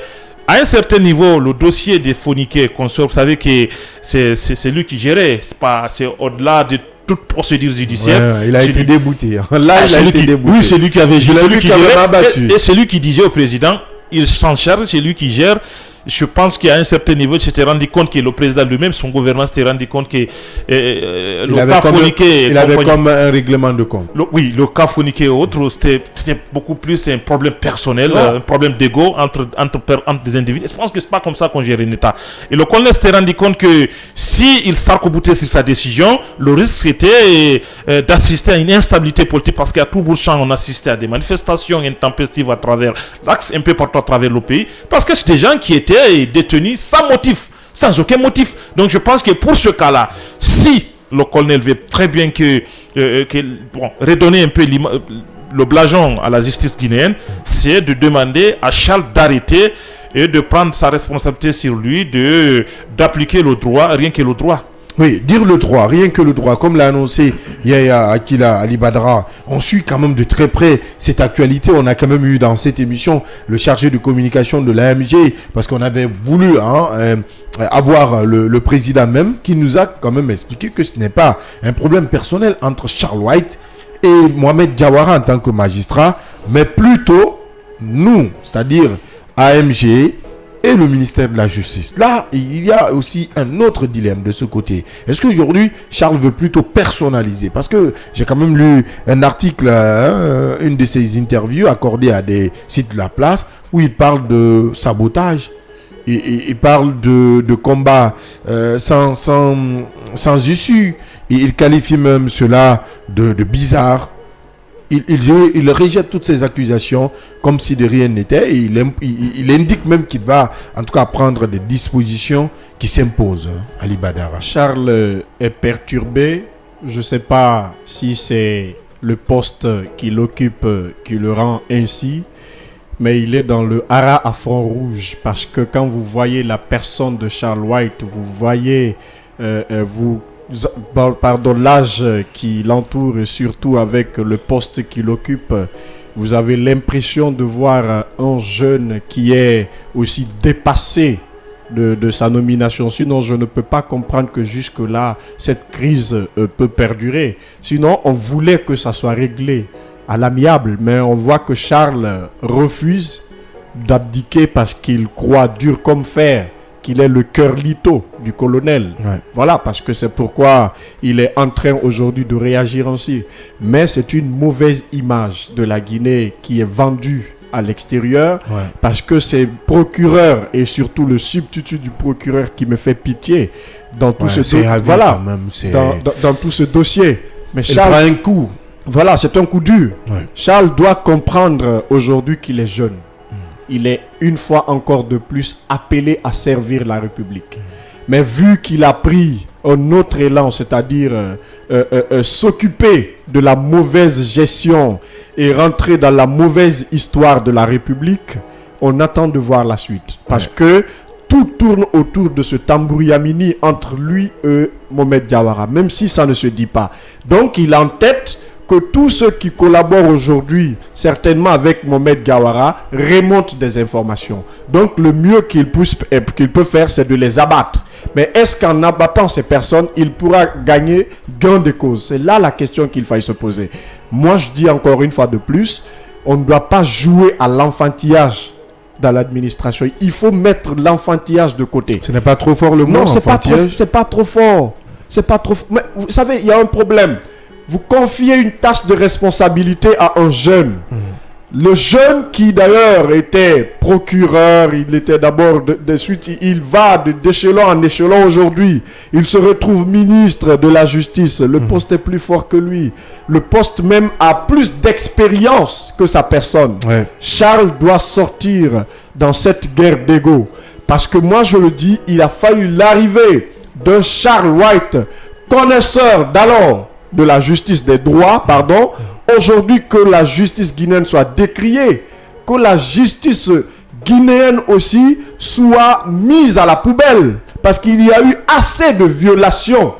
à un certain niveau, le dossier des Fourniquets, consorts, vous savez que c'est lui qui gérait, c'est au-delà de toute procédure judiciaire. Ouais, il a été débouté. Là, il a été débouté. Oui, c'est lui qui avait géré, abattu. Et c'est lui qui disait au président, il s'en charge, c'est lui qui gère. je pense qu'à un certain niveau, il s'était rendu compte que le président lui-même, son gouvernement s'était rendu compte que il avait comme un règlement de compte. Oui, le cas Fourniquet et autres, c'était beaucoup plus un problème personnel, un problème d'ego entre des individus. Je pense que c'est pas comme ça qu'on gère un État. Et le colonel s'était rendu compte que s'il s'arc-boutait sur sa décision, le risque était d'assister à une instabilité politique, parce qu'à tout bout de champ, on assistait à des manifestations intempestives à travers l'axe, un peu partout à travers le pays, parce que c'est des gens qui étaient détenus sans motif, sans aucun motif. Donc je pense que pour ce cas-là, si le colonel veut très bien redonner un peu le blason à la justice guinéenne, c'est de demander à Charles d'arrêter et de prendre sa responsabilité sur lui, d'appliquer le droit, rien que le droit. Oui, dire le droit, rien que le droit. Comme l'a annoncé Yaya Akila Ali Badra, on suit quand même de très près cette actualité. On a quand même eu dans cette émission le chargé de communication de l'AMG, parce qu'on avait voulu avoir le président même, qui nous a quand même expliqué que ce n'est pas un problème personnel entre Charles White et Mohamed Diawara en tant que magistrat, mais plutôt nous, c'est-à-dire AMG et le ministère de la Justice. Là, il y a aussi un autre dilemme de ce côté. Est-ce qu'aujourd'hui, Charles veut plutôt personnaliser? Parce que j'ai quand même lu un article, une de ses interviews accordées à des sites de la place, où il parle de sabotage. Il parle de combat sans issue. Et il qualifie même cela de bizarre. Il rejette toutes ces accusations comme si de rien n'était, et il indique même qu'il va en tout cas prendre des dispositions qui s'imposent, Ali Badara. Charles est perturbé. Je ne sais pas si c'est le poste qu'il occupe qui le rend ainsi, mais il est dans le hara à front rouge, parce que quand vous voyez la personne de Charles White, vous voyez l'âge qui l'entoure, et surtout avec le poste qu'il occupe, vous avez l'impression de voir un jeune qui est aussi dépassé de sa nomination. Sinon, je ne peux pas comprendre que jusque-là, cette crise peut perdurer. Sinon, on voulait que ça soit réglé à l'amiable, mais on voit que Charles refuse d'abdiquer parce qu'il croit dur comme fer qu'il est le cœur lito du colonel. Ouais. Voilà, parce que c'est pourquoi il est en train aujourd'hui de réagir ainsi. Mais c'est une mauvaise image de la Guinée qui est vendue à l'extérieur, parce que c'est procureur et surtout le substitut du procureur qui me fait pitié dans tout ce dans tout ce dossier. Mais Charles prend un coup. Voilà, c'est un coup dur. Charles doit comprendre aujourd'hui qu'il est jeune. Il est une fois encore de plus appelé à servir la République. Mais vu qu'il a pris un autre élan, c'est-à-dire s'occuper de la mauvaise gestion et rentrer dans la mauvaise histoire de la République, on attend de voir la suite. Parce que tout tourne autour de ce tambouriamini entre lui et Mohamed Diawara, même si ça ne se dit pas. Donc il a en tête que tous ceux qui collaborent aujourd'hui, certainement avec Mohamed Diawara, remontent des informations. Donc le mieux qu'il peut faire, c'est de les abattre. Mais est-ce qu'en abattant ces personnes, il pourra gagner gain de cause? C'est là la question qu'il faille se poser. Moi, je dis encore une fois de plus, on ne doit pas jouer à l'enfantillage dans l'administration. Il faut mettre l'enfantillage de côté. Ce n'est pas trop fort le mot? Non, c'est pas trop fort. C'est pas trop fort. Mais vous savez, il y a un problème. Vous confiez une tâche de responsabilité à un jeune. Le jeune qui d'ailleurs était procureur, il était d'abord de suite, il va d'échelon en échelon aujourd'hui. Il se retrouve ministre de la justice. Le poste est plus fort que lui. Le poste même a plus d'expérience que sa personne. Charles doit sortir dans cette guerre d'ego. Parce que moi je le dis, il a fallu l'arrivée d'un Charles White, connaisseur d'alors de la justice des droits, aujourd'hui que la justice guinéenne soit décriée, que la justice guinéenne aussi soit mise à la poubelle, parce qu'il y a eu assez de violations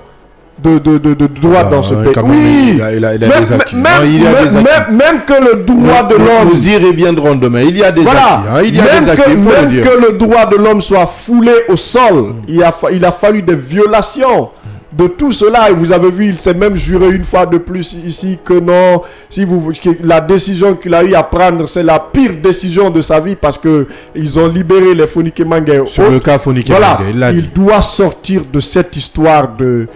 de droits dans ce pays. Oui, il a des acquis. Même que le droit de l'homme... Nous y reviendrons demain. Il y a des acquis. Il y a des acquis, même que le droit de l'homme soit foulé au sol, il a fallu des violations de tout cela. Et vous avez vu, il s'est même juré une fois de plus ici que non, que la décision qu'il a eu à prendre, c'est la pire décision de sa vie parce que ils ont libéré les Fonike Manga. Sur le cas Fonike Manga, il doit sortir de cette histoire de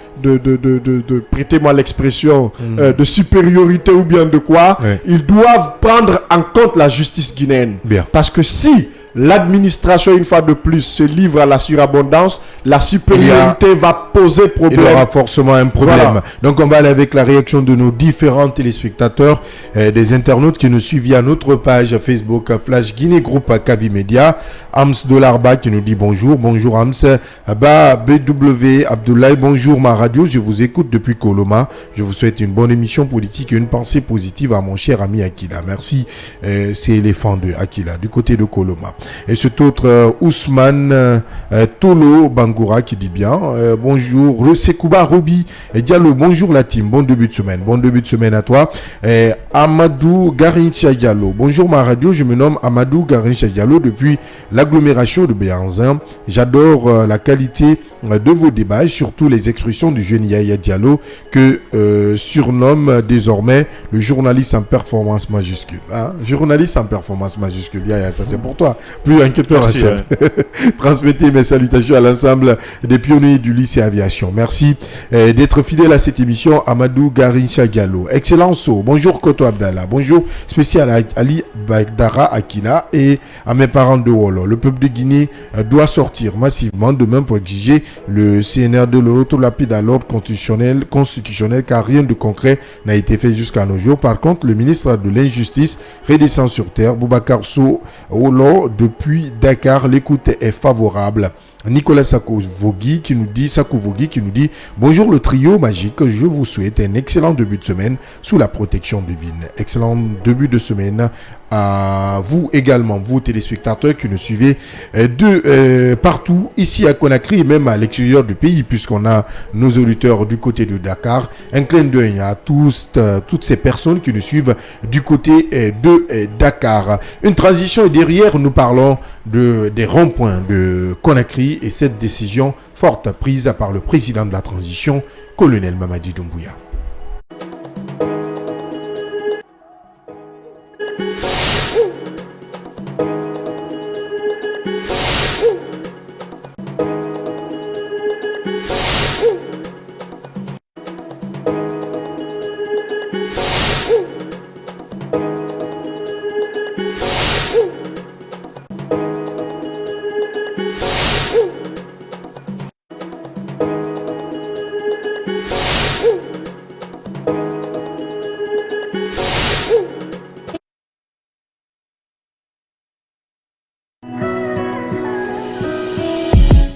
prêtez-moi l'expression, de supériorité ou bien de quoi. Ouais. Ils doivent prendre en compte la justice guinéenne. Bien. Parce que si l'administration, une fois de plus, se livre à la surabondance, la supériorité va poser problème. Il y aura forcément un problème. Voilà. Donc on va aller avec la réaction de nos différents téléspectateurs, des internautes qui nous suivent via notre page Facebook Flash Guinée Groupe Kavi Media. Ams Dolarba qui nous dit bonjour. Bonjour Ams. Ba BW Abdoulaye, bonjour ma radio. Je vous écoute depuis Koloma. Je vous souhaite une bonne émission politique et une pensée positive à mon cher ami Akila. Merci. C'est éléphant de Akila du côté de Koloma. Et cet autre Ousmane Tolo Bangoura qui dit bien bonjour Sekouba Robi et Diallo, bonjour la team, bon début de semaine à toi. Amadou Garincha Diallo, bonjour ma radio, je me nomme Amadou Garincha Diallo depuis l'agglomération de Béanzin. J'adore la qualité de vos débats, surtout les expressions du jeune Yaya Diallo que surnomme désormais le journaliste en performance majuscule. Journaliste en performance majuscule, Yaya, ça c'est pour toi. Plus inquiéteur, chef. Transmettez mes salutations à l'ensemble des pionniers du lycée aviation. Merci d'être fidèle à cette émission. Amadou Garincha Diallo. Excellent saut. Bonjour Koto Abdallah. Bonjour spécial à Ali Bagdara Akila et à mes parents de Wolo. Le peuple de Guinée doit sortir massivement demain pour exiger le CNRD le retour rapide à l'ordre constitutionnel car rien de concret n'a été fait jusqu'à nos jours. Par contre, le ministre de l'Injustice redescend sur terre. Boubacar Sow Wolo depuis Dakar, l'écoute est favorable. Nicolas Sakouvogui qui nous dit bonjour le trio magique, je vous souhaite un excellent début de semaine sous la protection divine. Excellent début de semaine à vous également, vous téléspectateurs qui nous suivez de partout ici à Conakry et même à l'extérieur du pays puisqu'on a nos auditeurs du côté de Dakar. Un clin d'œil à toutes ces personnes qui nous suivent du côté de Dakar. Une transition et derrière nous parlons des ronds-points de Conakry et cette décision forte prise par le président de la transition, colonel Mamadi Doumbouya.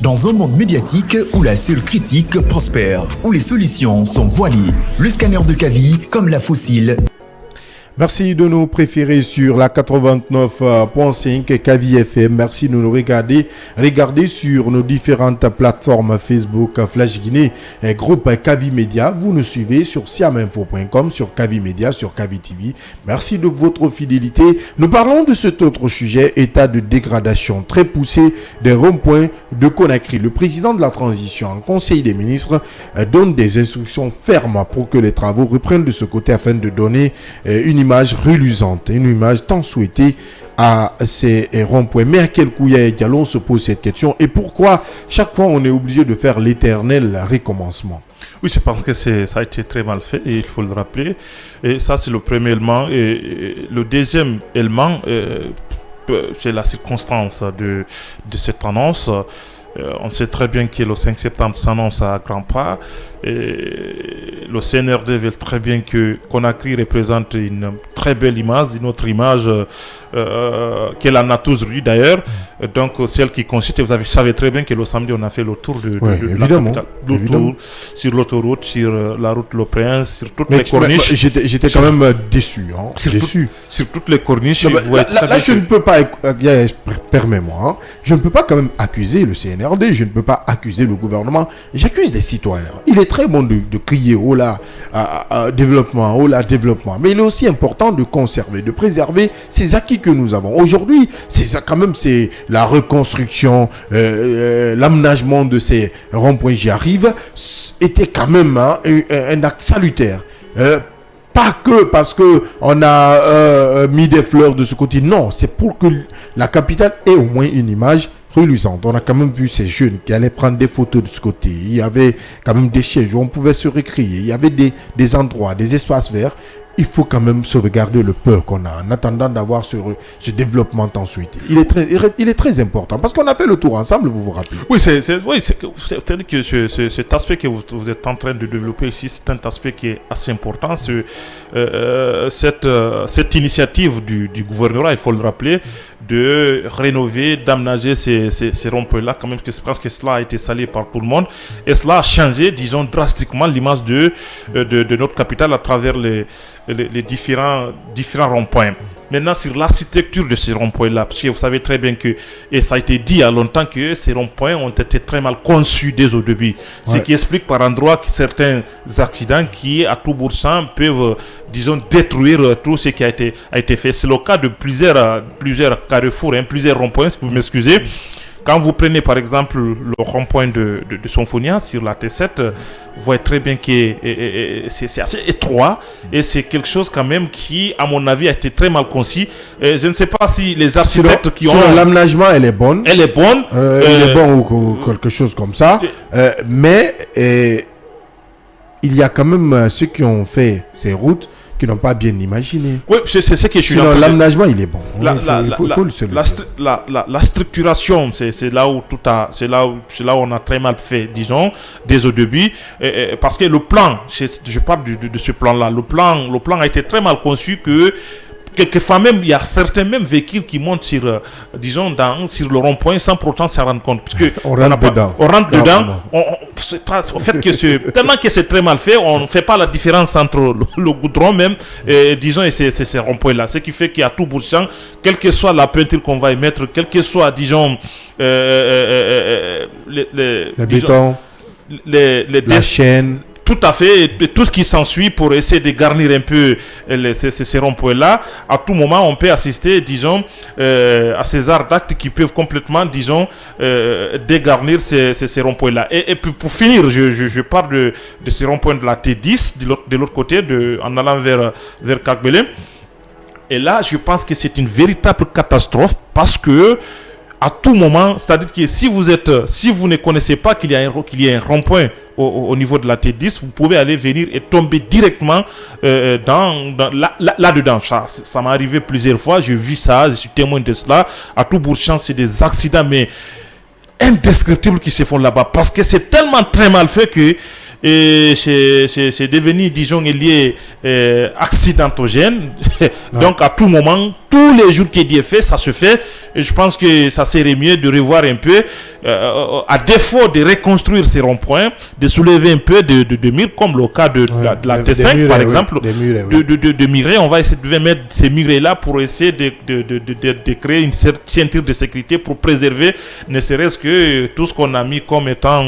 Dans un monde médiatique où la seule critique prospère, où les solutions sont voilées, le scanner de Kavi comme la fossile. Merci de nous préférer sur la 89.5 Kavi FM. Merci de nous regarder sur nos différentes plateformes Facebook, Flash Guinée, groupe Kavi Media. Vous nous suivez sur siaminfo.com, sur Kavi Media, sur Kavi TV. Merci de votre fidélité. Nous parlons de cet autre sujet, état de dégradation très poussé des ronds-points de Conakry. Le président de la transition en Conseil des ministres donne des instructions fermes pour que les travaux reprennent de ce côté afin de donner une image reluisante, une image tant souhaitée à ces ronds-points. Mais à quel coup Yaya Diallo, on se pose cette question et pourquoi chaque fois on est obligé de faire l'éternel recommencement? Oui, c'est parce que ça a été très mal fait et il faut le rappeler. Et ça, c'est le premier élément. Et le deuxième élément, c'est la circonstance de cette annonce. On sait très bien que le 5 septembre s'annonce à grands pas. Et le CNRD veut très bien que Conakry représente une très belle image, une autre image qu'elle en a tous eu d'ailleurs. Donc celle qui consiste, vous savez très bien que le samedi on a fait le tour de la capitale. Le tour sur l'autoroute, sur la route Le Prince, sur toutes les corniches. J'étais quand même déçu. Sur toutes les corniches. Là je ne peux pas, permets-moi, je ne peux pas quand même accuser le CNRD, je ne peux pas accuser le gouvernement, j'accuse les citoyens. Il est très bon de crier oh là développement, mais il est aussi important temps de conserver, de préserver ces acquis que nous avons. Aujourd'hui, c'est ça quand même, c'est la reconstruction, l'aménagement de ces ronds-points, j'y arrive, était quand même un acte salutaire. Pas que parce que on a mis des fleurs de ce côté, non, c'est pour que la capitale ait au moins une image reluisante. On a quand même vu ces jeunes qui allaient prendre des photos de ce côté. Il y avait quand même des sièges où on pouvait se récrier. Il y avait des endroits, des espaces verts. Il faut quand même sauvegarder le peur qu'on a en attendant d'avoir ce développement tant souhaité. Il est très important parce qu'on a fait le tour ensemble, vous vous rappelez. Oui, c'est-à-dire que cet aspect que vous êtes en train de développer ici, c'est un aspect qui est assez important. Cette initiative du gouvernement, il faut le rappeler, de rénover, d'aménager ces ronds-points-là, quand même, je pense que cela a été salué par tout le monde. Et cela a changé, disons, drastiquement l'image de notre capitale à travers les différents ronds-points. Maintenant, sur l'architecture de ces ronds-points-là, parce que vous savez très bien que, et ça a été dit il y a longtemps, que ces ronds-points ont été très mal conçus dès au début. Ouais. Ce qui explique par endroits que certains accidents qui, à tout bout de champ, peuvent, disons, détruire tout ce qui a été fait. C'est le cas de plusieurs carrefours, plusieurs ronds-points, si vous m'excusez. Quand vous prenez par exemple le rond-point de Sonfonia sur la T7, vous voyez très bien que c'est assez étroit et c'est quelque chose quand même qui, à mon avis, a été très mal conçu. Je ne sais pas si les architectes qui ont... L'aménagement, elle est bonne. Elle est bonne. Elle est bonne ou quelque chose comme ça. Mais il y a quand même ceux qui ont fait ces routes qui n'ont pas bien imaginé. Oui, c'est ce que je suis là. L'aménagement, il est bon. Il faut le saluer. La structuration, c'est là où on a très mal fait, disons, dès au début, parce que le plan, je parle de ce plan-là, le plan a été très mal conçu que quelquefois même, il y a certains même véhicules qui montent sur le rond-point sans pourtant s'en rendre compte. Parce que on rentre dedans. Tellement que c'est très mal fait, on ne fait pas la différence entre le goudron même, et ces ronds-points-là. Ce qui fait qu'il y a tout bout de champ, quelle que soit la peinture qu'on va y mettre, quel que soit, disons, le béton, la chaîne. Tout à fait, tout ce qui s'ensuit pour essayer de garnir un peu ces ronds-points-là. À tout moment, on peut assister, disons, à ces arts d'actes qui peuvent complètement, disons, dégarnir ces ronds-points-là. Et puis pour finir, je parle de ces ronds-points de la T10, de l'autre côté, en allant vers Kagbele. Et là, je pense que c'est une véritable catastrophe parce que à tout moment, c'est-à-dire que si vous ne connaissez pas qu'il y a un rond-point au niveau de la T10, vous pouvez aller venir et tomber directement là-dedans. Ça m'est arrivé plusieurs fois, j'ai vu ça, je suis témoin de cela. À tout bout de champ, c'est des accidents, mais indescriptibles qui se font là-bas parce que c'est tellement très mal fait que c'est devenu, disons, lié accidentogène. Donc à tout moment, tous les jours qu'il est fait, ça se fait. Et je pense que ça serait mieux de revoir un peu, à défaut de reconstruire ces ronds-points, de soulever un peu de murs, comme le cas de la T5 murets, par exemple, de murets. On va essayer de mettre ces murets-là pour essayer de créer une ceinture de sécurité pour préserver, ne serait-ce que tout ce qu'on a mis comme étant...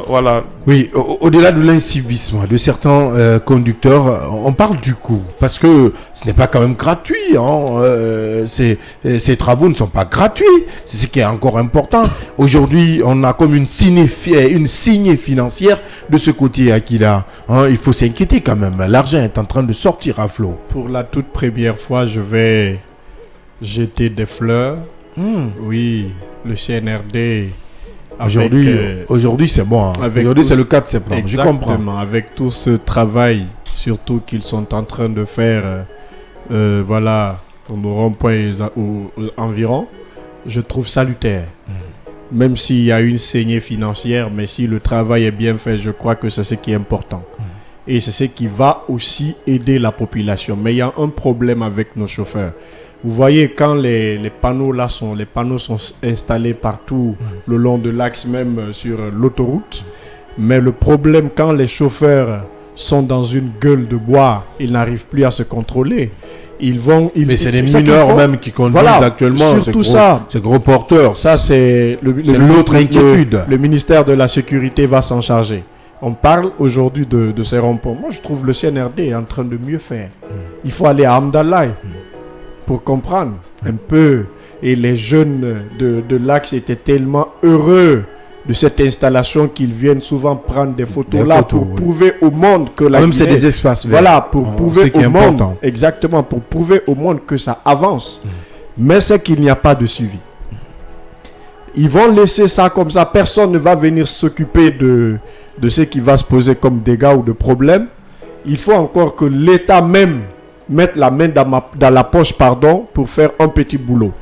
voilà. Oui, au-delà de l'incivisme de certains conducteurs, on parle du coût, parce que ce n'est pas quand même gratuit. Ces travaux ne sont pas gratuits. C'est ce qui est encore important. Aujourd'hui, on a comme une signée financière de ce côté Akila. Il faut s'inquiéter quand même. L'argent est en train de sortir à flot. Pour la toute première fois, je vais jeter des fleurs. Oui, le CNRD... Aujourd'hui, c'est bon. Aujourd'hui, c'est le 4 septembre. Exactement, je comprends. Avec tout ce travail, surtout qu'ils sont en train de faire, pour nos ronds-points environ, je trouve salutaire. Même s'il y a une saignée financière, mais si le travail est bien fait, je crois que c'est ce qui est important. Et c'est ce qui va aussi aider la population. Mais il y a un problème avec nos chauffeurs. Vous voyez, quand les panneaux sont installés partout le long de l'axe, même sur l'autoroute. Mais le problème, quand les chauffeurs sont dans une gueule de bois, ils n'arrivent plus à se contrôler. Mais c'est des mineurs même qui conduisent actuellement. Surtout ces gros porteurs. Ça, c'est l'autre inquiétude. Le ministère de la Sécurité va s'en charger. On parle aujourd'hui de ces ronds-points. Moi, je trouve le CNRD est en train de mieux faire. Il faut aller à Amdalaï pour comprendre un peu. Et les jeunes de l'Axe étaient tellement heureux de cette installation qu'ils viennent souvent prendre des photos pour prouver au monde que la Même Guinée, c'est des espaces verts. Voilà, pour prouver au monde, important. exactement, pour prouver au monde que ça avance. Mais c'est qu'il n'y a pas de suivi. Ils vont laisser ça comme ça. Personne ne va venir s'occuper de ce qui va se poser comme dégâts ou de problèmes. Il faut encore que l'État même mette la main dans la poche, pour faire un petit boulot.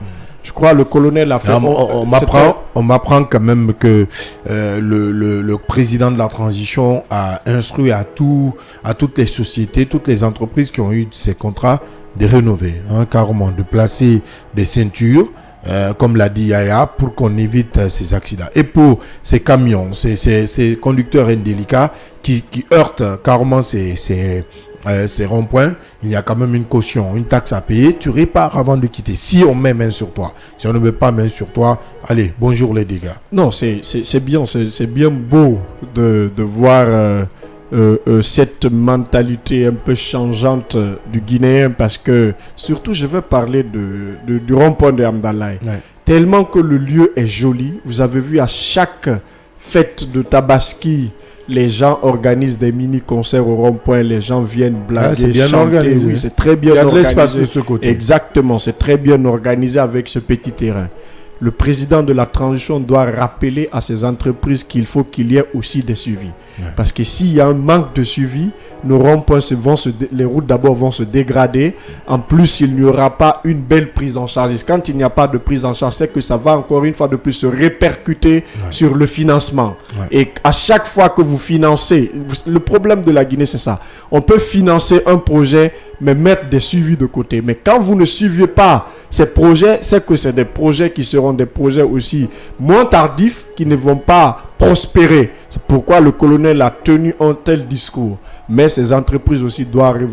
Je crois le colonel a fait... On m'apprend quand même que le président de la transition a instruit à toutes les sociétés, toutes les entreprises qui ont eu ces contrats de rénover, carrément, de placer des ceintures, comme l'a dit Yaya, pour qu'on évite ces accidents. Et pour ces camions, ces conducteurs indélicats qui heurtent carrément ces ronds-points, il y a quand même une caution, une taxe à payer. Tu répares avant de quitter. Si on met main sur toi, si on ne met pas main sur toi, allez, bonjour les dégâts. Non, c'est bien beau de voir cette mentalité un peu changeante du Guinéen, parce que surtout je veux parler du rond-point de Amdalaï. Ouais. Tellement que le lieu est joli. Vous avez vu à chaque fête de Tabaski, les gens organisent des mini-concerts au rond-point, les gens viennent blaguer, c'est bien chanter. Organisé. Oui, c'est très bien organisé. Il y a de l'espace de ce côté. Exactement, c'est très bien organisé avec ce petit terrain. Le président de la transition doit rappeler à ces entreprises qu'il faut qu'il y ait aussi des suivis. Ouais. Parce que s'il y a un manque de suivi, nos ronds-points les routes d'abord vont se dégrader. En plus, il n'y aura pas une belle prise en charge. Quand il n'y a pas de prise en charge, c'est que ça va encore une fois de plus se répercuter sur le financement. Ouais. Et à chaque fois que vous financez, le problème de la Guinée, c'est ça. On peut financer un projet, mais mettre des suivis de côté. Mais quand vous ne suivez pas ces projets, c'est que c'est des projets qui seront des projets aussi moins tardifs, qui ne vont pas prospérer. C'est pourquoi le colonel a tenu un tel discours. Mais ces entreprises aussi doivent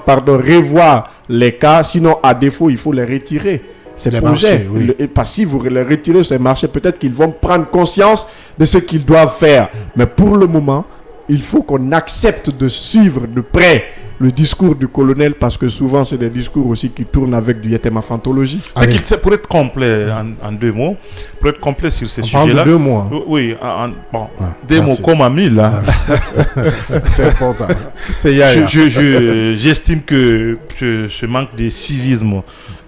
revoir les cas, sinon à défaut, il faut les retirer. Ces projets, parce que si vous les retirez ces marchés, peut-être qu'ils vont prendre conscience de ce qu'ils doivent faire. Mais pour le moment, il faut qu'on accepte de suivre de près le discours du colonel, parce que souvent c'est des discours aussi qui tournent avec du yétémaphantologie. C'est pour être complet en 2 mots, pour être complet sur ces sujets-là. 2 mots. Oui, des mots comme ami là. C'est important. J'estime que ce manque de civisme,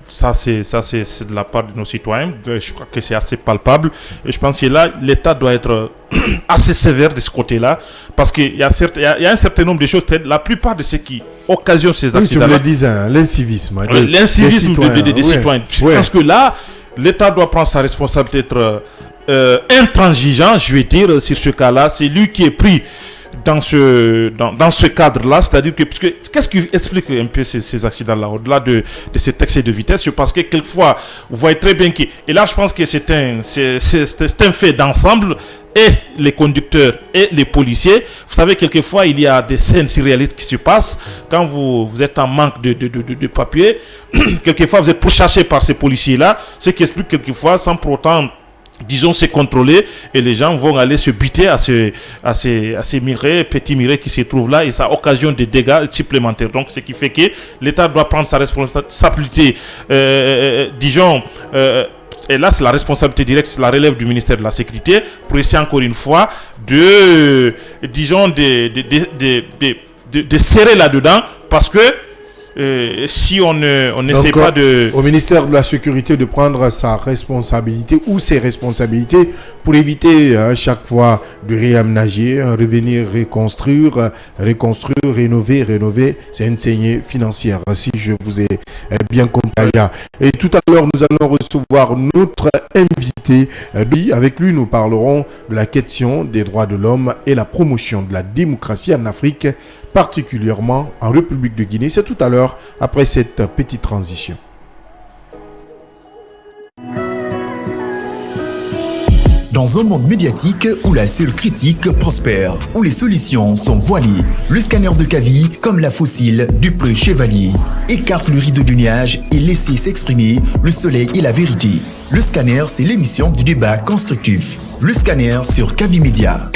ça c'est de la part de nos citoyens. Je crois que c'est assez palpable. Et je pense que là, l'État doit être assez sévère de ce côté-là, parce qu'il y a un certain nombre de choses. La plupart de ceux qui occasionnent ces accidents-là, tu me le disais, l'incivisme. L'incivisme des citoyens. Je pense que là, l'État doit prendre sa responsabilité d'être intransigeant, je vais dire, sur ce cas-là. C'est lui qui est pris dans ce cadre-là, c'est-à-dire que qu'est-ce qui explique un peu ces accidents-là, au-delà de cet excès de vitesse? Parce que quelquefois, vous voyez très bien que, et là je pense que c'est un fait d'ensemble, et les conducteurs et les policiers. Vous savez, quelquefois il y a des scènes surréalistes qui se passent quand vous êtes en manque de papier. Quelquefois vous êtes pourchassé par ces policiers-là, ce qui explique quelquefois, sans pour autant, disons, c'est contrôlé, et les gens vont aller se buter à ces petits mirets qui se trouvent là, et ça occasionne des dégâts supplémentaires. Donc, ce qui fait que l'État doit prendre sa responsabilité, disons, et là c'est la responsabilité directe, c'est la relève du ministère de la Sécurité, pour essayer encore une fois de serrer là-dedans, parce que si on n'essaie pas de... Au ministère de la Sécurité de prendre sa responsabilité ou ses responsabilités pour éviter chaque fois de réaménager, revenir reconstruire, rénover. C'est une saignée financière, si je vous ai bien compris. Et tout à l'heure, nous allons recevoir notre invité. Avec lui, nous parlerons de la question des droits de l'homme et la promotion de la démocratie en Afrique, particulièrement en République de Guinée. C'est tout à l'heure, après cette petite transition. Dans un monde médiatique où la seule critique prospère, où les solutions sont voilées, le scanner de Kavi, comme la fossile du preux chevalier, écarte le rideau du nuage et laisse s'exprimer le soleil et la vérité. Le scanner, c'est l'émission du débat constructif. Le scanner sur Kavi Média.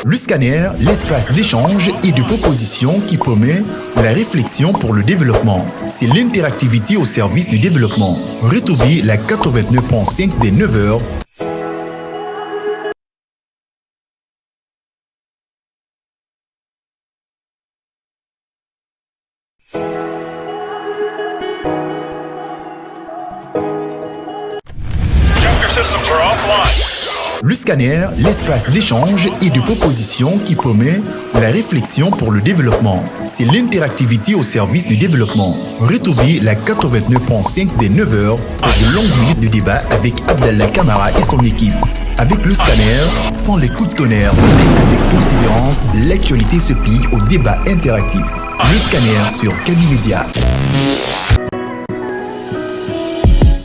Le scanner, l'espace d'échange et de proposition qui promet la réflexion pour le développement. C'est l'interactivité au service du développement. Retrouvez la 89.5 des 9h. Le scanner, l'espace d'échange et de proposition qui promet la réflexion pour le développement. C'est l'interactivité au service du développement. Retrouvez la 89.5 des 9h pour de longues minutes de débat avec Abdallah Kamara et son équipe. Avec le scanner, sans les coups de tonnerre, mais avec persévérance, l'actualité se plie au débat interactif. Le scanner sur Kavi Média.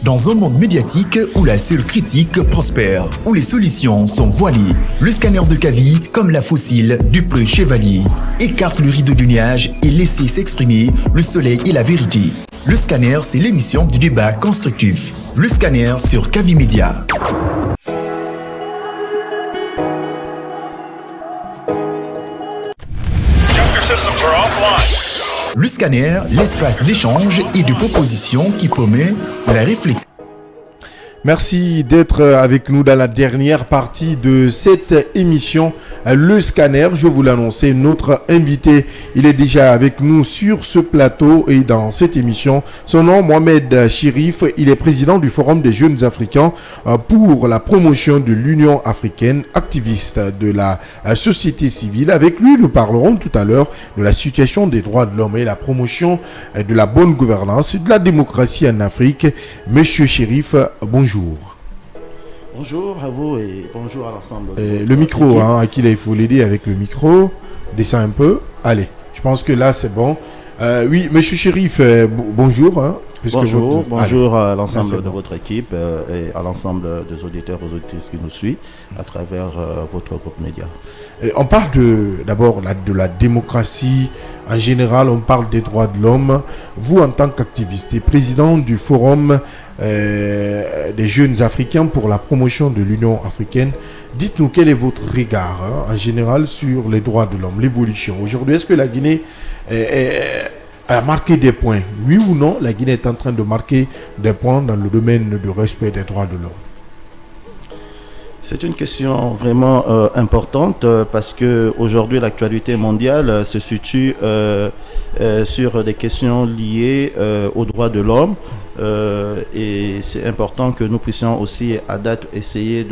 Dans un monde médiatique où la seule critique prospère, où les solutions sont voilées, le scanner de Kavi, comme la fossile du preux chevalier, écarte le rideau du nuage et laisse s'exprimer le soleil et la vérité. Le scanner, c'est l'émission du débat constructif. Le scanner sur Kavi Média. Le scanner, l'espace d'échange et de proposition qui promet la réflexion. Merci d'être avec nous dans la dernière partie de cette émission, Le Scanner. Je vous l'annonçais, notre invité, il est déjà avec nous sur ce plateau et dans cette émission. Son nom, Mohamed Chérif, il est président du Forum des jeunes africains pour la promotion de l'Union africaine, activiste de la société civile. Avec lui, nous parlerons tout à l'heure de la situation des droits de l'homme et la promotion de la bonne gouvernance et de la démocratie en Afrique. Monsieur Chérif, bonjour. Bonjour à vous et bonjour à l'ensemble. Le micro, hein, Akil, il faut l'aider avec le micro. Descends un peu. Allez, je pense que là c'est bon. Oui, monsieur Chérif, bonjour. Hein, bonjour à l'ensemble de votre équipe et à l'ensemble des auditeurs et auditrices qui nous suivent à travers votre groupe média. On parle d'abord de la démocratie. En général, on parle des droits de l'homme. Vous, en tant qu'activiste et président du Forum des jeunes africains pour la promotion de l'Union africaine, dites-nous quel est votre regard en général sur les droits de l'homme, l'évolution. Aujourd'hui, est-ce que la Guinée a marqué des points? Oui ou non, la Guinée est en train de marquer des points dans le domaine du respect des droits de l'homme? C'est une question vraiment importante parce que aujourd'hui l'actualité mondiale se situe sur des questions liées aux droits de l'homme et c'est important que nous puissions aussi à date essayer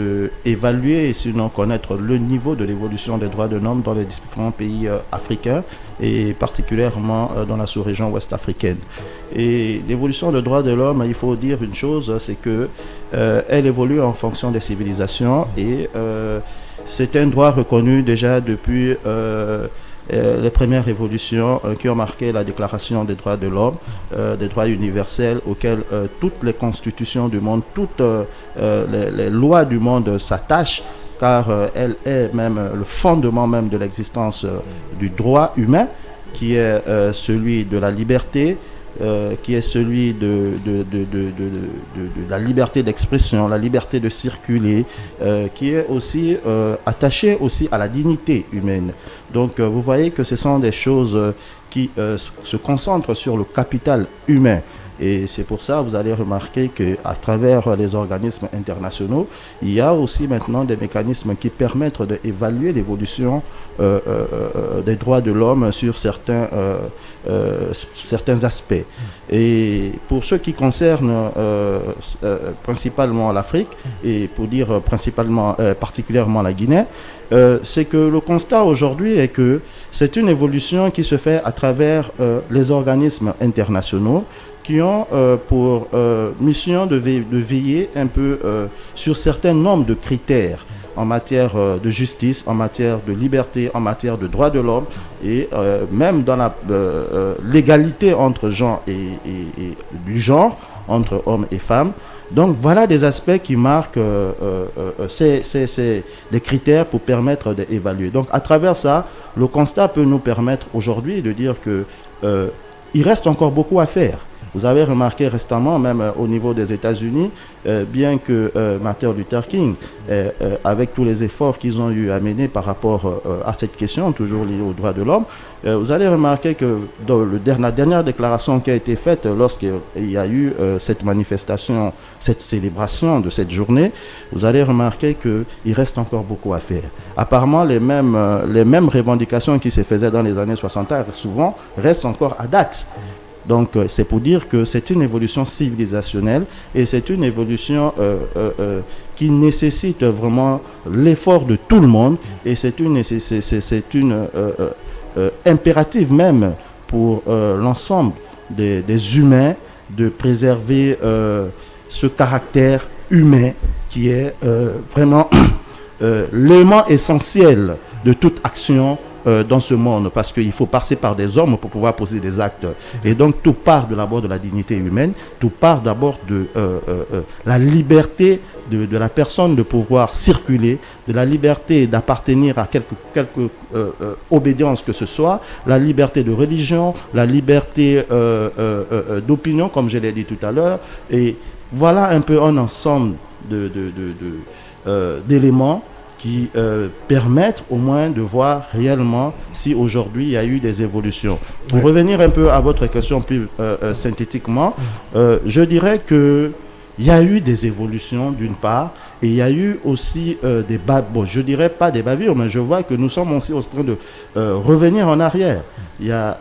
d'évaluer et sinon connaître le niveau de l'évolution des droits de l'homme dans les différents pays africains et particulièrement dans la sous-région ouest africaine. Et l'évolution des droits de l'homme, il faut dire une chose, c'est que elle évolue en fonction des civilisations et c'est un droit reconnu déjà depuis les premières révolutions qui ont marqué la déclaration des droits de l'homme, des droits universels auxquels toutes les constitutions du monde, toutes les lois du monde s'attachent, car elle est même le fondement même de l'existence du droit humain, qui est celui de la liberté, qui est celui de la liberté d'expression, la liberté de circuler, qui est aussi attaché aussi à la dignité humaine. Donc vous voyez que ce sont des choses qui se concentrent sur le capital humain. Et c'est pour ça, vous allez remarquer qu'à travers les organismes internationaux, il y a aussi maintenant des mécanismes qui permettent d'évaluer l'évolution des droits de l'homme sur certains aspects. Et pour ce qui concerne principalement l'Afrique, et pour dire particulièrement la Guinée, c'est que le constat aujourd'hui est que c'est une évolution qui se fait à travers les organismes internationaux qui ont pour mission de veiller un peu sur certains nombres de critères en matière de justice, en matière de liberté, en matière de droits de l'homme et même dans la l'égalité entre genre et du genre, entre hommes et femmes. Donc voilà des aspects qui marquent des critères pour permettre d'évaluer. Donc à travers ça, le constat peut nous permettre aujourd'hui de dire que il reste encore beaucoup à faire. Vous avez remarqué récemment, même au niveau des États-Unis, bien que Martin Luther King, avec tous les efforts qu'ils ont eu à mener par rapport à cette question, toujours liée aux droits de l'homme, vous allez remarquer que dans la dernière déclaration qui a été faite lorsqu'il y a eu cette manifestation, cette célébration de cette journée, vous allez remarquer qu'il reste encore beaucoup à faire. Apparemment, les mêmes revendications qui se faisaient dans les années 60 souvent restent encore à date. Donc, c'est pour dire que c'est une évolution civilisationnelle et c'est une évolution qui nécessite vraiment l'effort de tout le monde et c'est une impérative même pour l'ensemble des humains de préserver ce caractère humain qui est vraiment l'élément essentiel de toute action dans ce monde, parce qu'il faut passer par des hommes pour pouvoir poser des actes. Et donc tout part d'abord de la dignité humaine, tout part d'abord de la liberté de la personne de pouvoir circuler, de la liberté d'appartenir à quelque obédience que ce soit, la liberté de religion, la liberté d'opinion, comme je l'ai dit tout à l'heure. Et voilà un peu un ensemble d'éléments qui permettent au moins de voir réellement si aujourd'hui il y a eu des évolutions. Pour revenir un peu à votre question plus synthétiquement, je dirais que il y a eu des évolutions d'une part, et il y a eu aussi des je dirais pas des bavures, mais je vois que nous sommes aussi en train de revenir en arrière. Il y a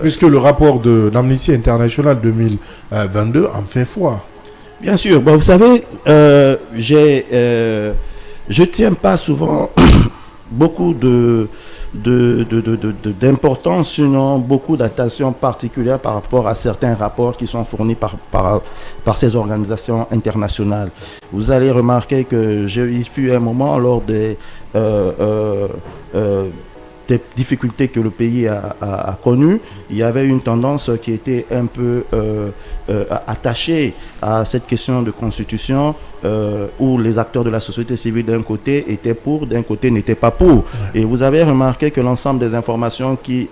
puisque le rapport d'Amnesty International 2022 en fait foi. Bien sûr. Bon, vous savez, je tiens pas souvent beaucoup d'importance, sinon beaucoup d'attention particulière par rapport à certains rapports qui sont fournis par ces organisations internationales. Vous allez remarquer que il fut un moment lors des difficultés que le pays a connues, il y avait une tendance qui était un peu attachée à cette question de constitution, où les acteurs de la société civile d'un côté étaient pour, d'un côté n'étaient pas pour. Et vous avez remarqué que l'ensemble des informations qui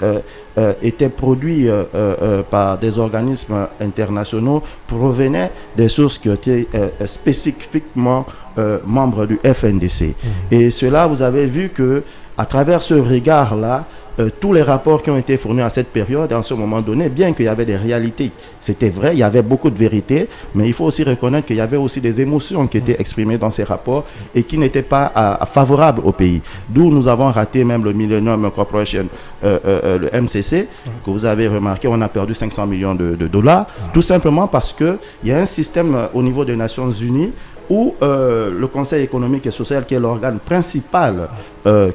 étaient produites par des organismes internationaux provenaient des sources qui étaient spécifiquement membres du FNDC. Et cela, vous avez vu que à travers ce regard-là, tous les rapports qui ont été fournis à cette période, à ce moment donné, bien qu'il y avait des réalités, c'était vrai, il y avait beaucoup de vérité, mais il faut aussi reconnaître qu'il y avait aussi des émotions qui étaient exprimées dans ces rapports et qui n'étaient pas favorables au pays. D'où nous avons raté même le Millennium Corporation, le MCC, que vous avez remarqué, on a perdu 500 millions de dollars, tout simplement parce qu'il y a un système au niveau des Nations Unies où le Conseil économique et social, qui est l'organe principal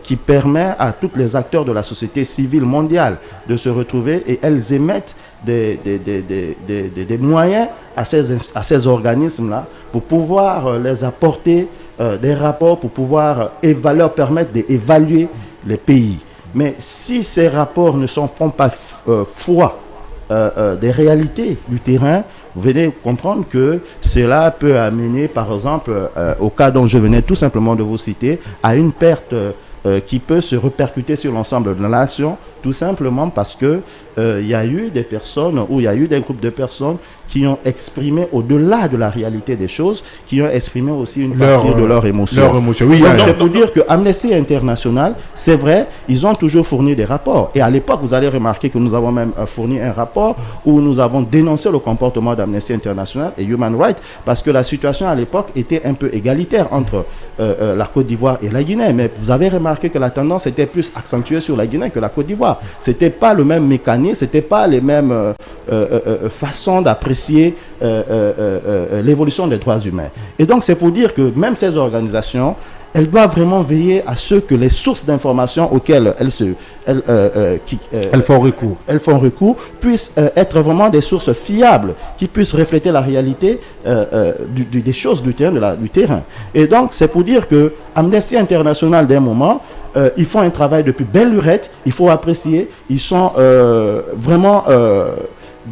qui permet à tous les acteurs de la société civile mondiale de se retrouver, et elles émettent des moyens à ces organismes-là pour pouvoir les apporter des rapports, pour pouvoir leur permettre d'évaluer les pays. Mais si ces rapports ne font pas foi des réalités du terrain, vous venez comprendre que cela peut amener, par exemple, au cas dont je venais tout simplement de vous citer, à une perte qui peut se répercuter sur l'ensemble de la nation, tout simplement parce que il y a eu des personnes, ou il y a eu des groupes de personnes qui ont exprimé, au-delà de la réalité des choses, qui ont exprimé aussi une partie de leur émotion. Oui, donc c'est pour dire que Amnesty International, c'est vrai, ils ont toujours fourni des rapports. Et à l'époque, vous allez remarquer que nous avons même fourni un rapport où nous avons dénoncé le comportement d'Amnesty International et Human Rights, parce que la situation à l'époque était un peu égalitaire entre la Côte d'Ivoire et la Guinée. Mais vous avez remarqué que la tendance était plus accentuée sur la Guinée que la Côte d'Ivoire. C'était pas le même mécanisme, c'était pas les mêmes façons d'apprécier l'évolution des droits humains. Et donc c'est pour dire que même ces organisations, elles doivent vraiment veiller à ce que les sources d'informations auxquelles elles font recours puissent être vraiment des sources fiables, qui puissent refléter la réalité des choses du terrain. Et donc c'est pour dire que Amnesty International, d'un moment, ils font un travail depuis belle lurette, il faut apprécier, ils sont vraiment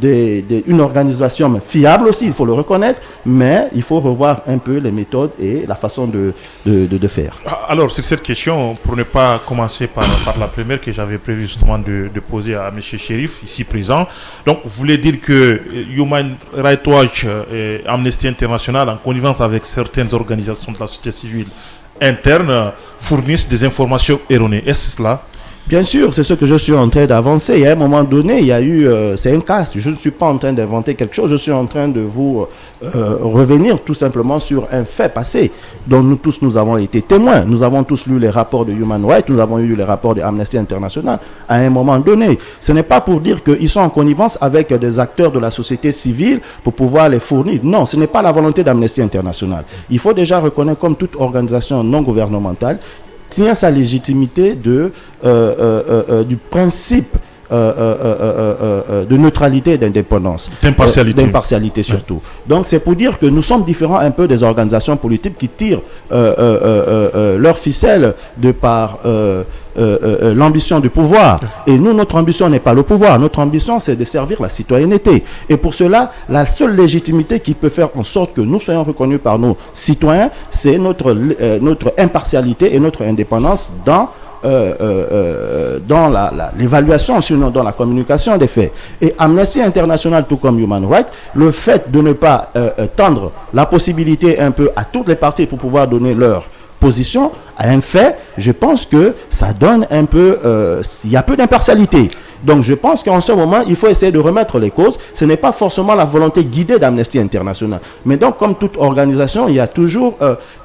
une organisation fiable aussi, il faut le reconnaître, mais il faut revoir un peu les méthodes et la façon de faire. Alors, sur cette question, pour ne pas commencer par la première que j'avais prévu justement de poser à M. Chérif, ici présent, donc vous voulez dire que Human Rights Watch et Amnesty International, en connivence avec certaines organisations de la société civile interne, fournissent des informations erronées. Est-ce cela? Bien sûr, c'est ce que je suis en train d'avancer. Et à un moment donné, il y a eu... c'est un cas. Je ne suis pas en train d'inventer quelque chose. Je suis en train de vous revenir tout simplement sur un fait passé dont nous tous, nous avons été témoins. Nous avons tous lu les rapports de Human Rights. Nous avons eu les rapports de Amnesty International. À un moment donné, ce n'est pas pour dire qu'ils sont en connivence avec des acteurs de la société civile pour pouvoir les fournir. Non, ce n'est pas la volonté d'Amnesty International. Il faut déjà reconnaître, comme toute organisation non gouvernementale, tient sa légitimité du principe de neutralité et d'indépendance. D'impartialité surtout. Donc c'est pour dire que nous sommes différents un peu des organisations politiques qui tirent leur ficelle de par l'ambition du pouvoir. Et nous, notre ambition n'est pas le pouvoir. Notre ambition, c'est de servir la citoyenneté. Et pour cela, la seule légitimité qui peut faire en sorte que nous soyons reconnus par nos citoyens, c'est notre impartialité et notre indépendance dans l'évaluation, sinon dans la communication des faits. Et Amnesty International, tout comme Human Rights, le fait de ne pas tendre la possibilité un peu à toutes les parties pour pouvoir donner leur position à un fait, je pense que ça donne un peu, il y a peu d'impartialité. Donc je pense qu'en ce moment, il faut essayer de remettre les causes. Ce n'est pas forcément la volonté guidée d'Amnesty International. Mais donc, comme toute organisation, il y a toujours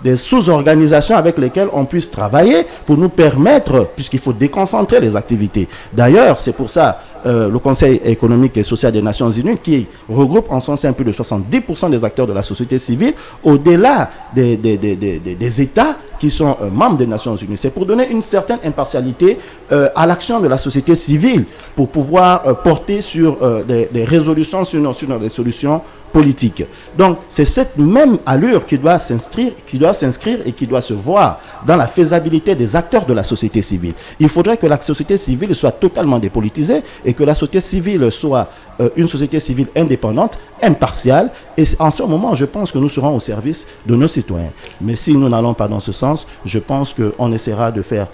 des sous-organisations avec lesquelles on puisse travailler pour nous permettre, puisqu'il faut déconcentrer les activités. D'ailleurs, c'est pour ça le Conseil économique et social des Nations Unies, qui regroupe en son sein plus de 70% des acteurs de la société civile, au-delà des États qui sont membres des Nations Unies. C'est pour donner une certaine impartialité à l'action de la société civile, pour pouvoir porter sur des résolutions, sur des solutions politiques. Donc, c'est cette même allure qui doit s'inscrire et qui doit se voir dans la faisabilité des acteurs de la société civile. Il faudrait que la société civile soit totalement dépolitisée et que la société civile soit une société civile indépendante, impartiale. Et en ce moment, je pense que nous serons au service de nos citoyens. Mais si nous n'allons pas dans ce sens, je pense qu'on essaiera de faire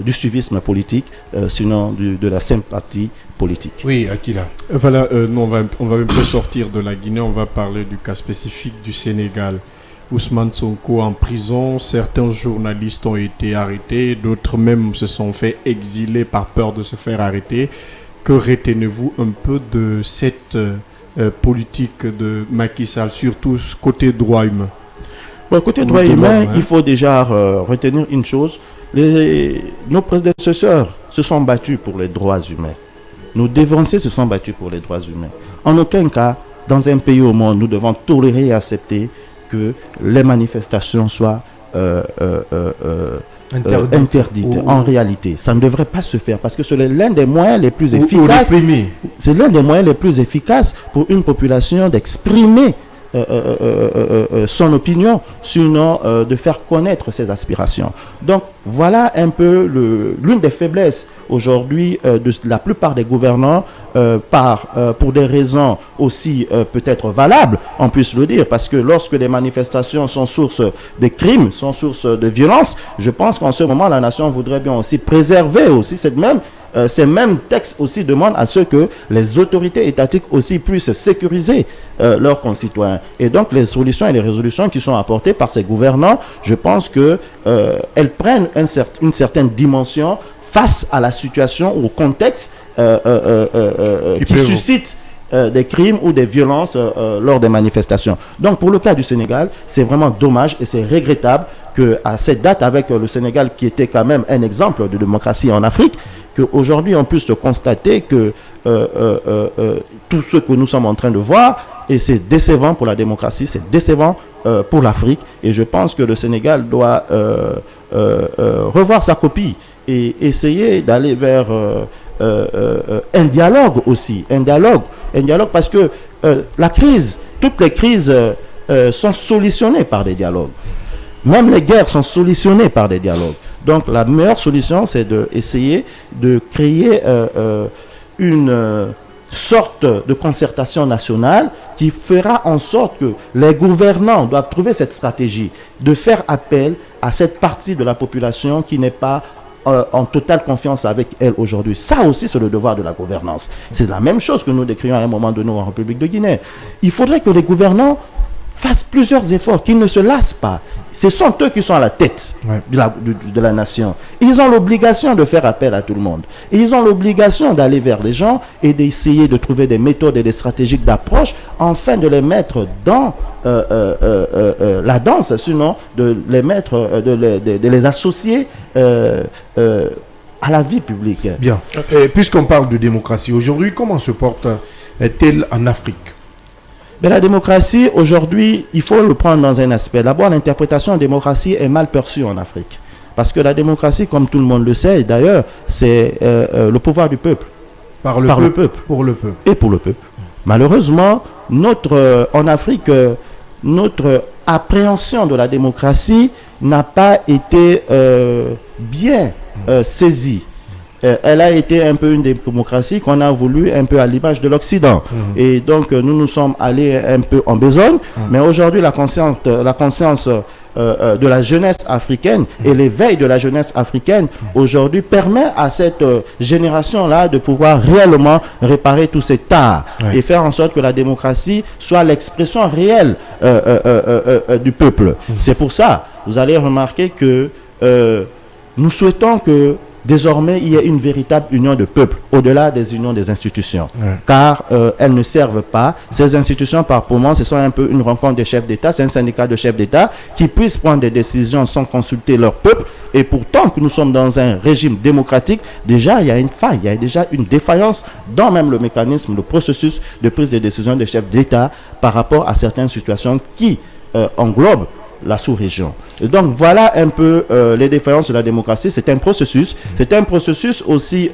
du suivisme politique, sinon de la sympathie politique. Oui, Akila. Voilà, nous, on va un peu sortir de la Guinée, on va parler du cas spécifique du Sénégal. Ousmane Sonko en prison, certains journalistes ont été arrêtés, d'autres même se sont fait exiler par peur de se faire arrêter. Que retenez-vous un peu de cette politique de Macky Sall, surtout côté droit humain? Bon, côté droit humain, il faut déjà retenir une chose. Nos prédécesseurs se sont battus pour les droits humains. Nos dévanciers se sont battus pour les droits humains. En aucun cas, dans un pays au monde, nous devons tolérer et accepter que les manifestations soient interdites. En réalité, ça ne devrait pas se faire parce que c'est l'un des moyens les plus efficaces. C'est l'un des moyens les plus efficaces pour une population d'exprimer son opinion, sinon de faire connaître ses aspirations. Donc voilà un peu l'une des faiblesses aujourd'hui de la plupart des gouvernants, pour des raisons aussi peut-être valables, on puisse le dire, parce que lorsque les manifestations sont source de crimes, sont source de violence, je pense qu'en ce moment la nation voudrait bien aussi préserver aussi ces mêmes textes aussi demandent à ce que les autorités étatiques aussi puissent sécuriser leurs concitoyens. Et donc les solutions et les résolutions qui sont apportées par ces gouvernants, je pense que elles prennent une certaine dimension face à la situation ou au contexte qui suscite des crimes ou des violences lors des manifestations. Donc pour le cas du Sénégal, c'est vraiment dommage et c'est regrettable qu'à cette date, avec le Sénégal qui était quand même un exemple de démocratie en Afrique, qu'aujourd'hui on puisse constater que tout ce que nous sommes en train de voir, et c'est décevant pour la démocratie, c'est décevant pour l'Afrique, et je pense que le Sénégal doit revoir sa copie et essayer d'aller vers un dialogue aussi, un dialogue parce que toutes les crises sont solutionnées par des dialogues. Même les guerres sont solutionnées par des dialogues. Donc la meilleure solution, c'est d'essayer de créer sorte de concertation nationale qui fera en sorte que les gouvernants doivent trouver cette stratégie de faire appel à cette partie de la population qui n'est pas en totale confiance avec elle aujourd'hui. Ça aussi, c'est le devoir de la gouvernance. C'est la même chose que nous décrions à un moment donné en République de Guinée. Il faudrait que les gouvernants fassent plusieurs efforts, qu'ils ne se lassent pas. Ce sont eux qui sont à la tête de la nation. Ils ont l'obligation de faire appel à tout le monde. Et ils ont l'obligation d'aller vers les gens et d'essayer de trouver des méthodes et des stratégies d'approche afin de les mettre dans la danse, sinon de les mettre, de les associer à la vie publique. Bien. Puisqu'on parle de démocratie aujourd'hui, comment se porte-t-elle en Afrique? Mais la démocratie, aujourd'hui, il faut le prendre dans un aspect. D'abord, l'interprétation de démocratie est mal perçue en Afrique. Parce que la démocratie, comme tout le monde le sait, d'ailleurs, c'est le pouvoir du peuple. Par le peuple. Pour le peuple. Et pour le peuple. Malheureusement, en Afrique, notre appréhension de la démocratie n'a pas été bien saisie. Elle a été un peu une démocratie qu'on a voulu un peu à l'image de l'Occident. Et donc, nous sommes allés un peu en besogne. Mais aujourd'hui, la conscience de la jeunesse africaine et l'éveil de la jeunesse africaine aujourd'hui permet à cette génération-là de pouvoir réellement réparer tous ces tares et faire en sorte que la démocratie soit l'expression réelle du peuple. C'est pour ça, vous allez remarquer que nous souhaitons que désormais, il y a une véritable union de peuple, au-delà des unions des institutions. Car elles ne servent pas. Ces institutions, par moment, ce sont un peu une rencontre des chefs d'État, c'est un syndicat de chefs d'État qui puissent prendre des décisions sans consulter leur peuple. Et pourtant que nous sommes dans un régime démocratique, déjà, il y a une faille, il y a déjà une défaillance dans même le mécanisme, le processus de prise de décision des chefs d'État par rapport à certaines situations qui englobent la sous-région. Et donc voilà un peu les défaillances de la démocratie. C'est un processus aussi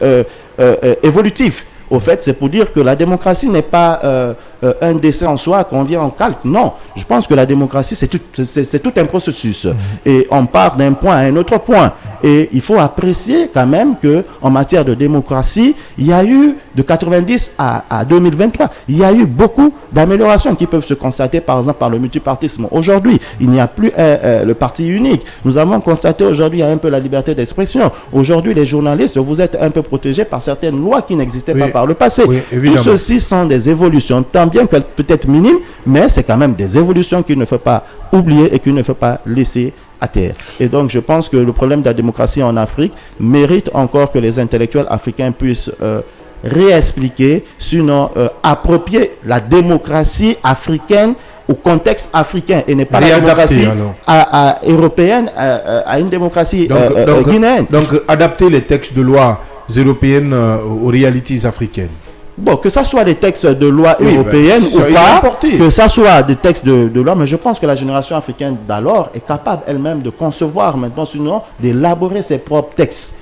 évolutif. Au fait, c'est pour dire que la démocratie n'est pas un dessin en soi qu'on vient en calque. Non, je pense que la démocratie, c'est tout un processus. Et on part d'un point à un autre point. Et il faut apprécier quand même qu'en matière de démocratie, il y a eu, de 90 à 2023, il y a eu beaucoup d'améliorations qui peuvent se constater, par exemple, par le multipartisme. Aujourd'hui, il n'y a plus le parti unique. Nous avons constaté aujourd'hui, il y a un peu la liberté d'expression. Aujourd'hui, les journalistes, vous êtes un peu protégés par certaines lois qui n'existaient pas par le passé. Tout ceci sont des évolutions, tant bien qu'elles peut-être minimes, mais c'est quand même des évolutions qu'il ne faut pas oublier et qu'il ne faut pas laisser à terre. Et donc, je pense que le problème de la démocratie en Afrique mérite encore que les intellectuels africains puissent réexpliquer, sinon approprier la démocratie africaine au contexte africain et n'est pas la démocratie européenne à une démocratie guinéenne. Donc, adapter les textes de loi européennes aux réalités africaines. Bon, que ça soit des textes de loi européennes ou pas, que ça soit des textes de loi, mais je pense que la génération africaine d'alors est capable elle-même de concevoir maintenant, sinon d'élaborer ses propres textes,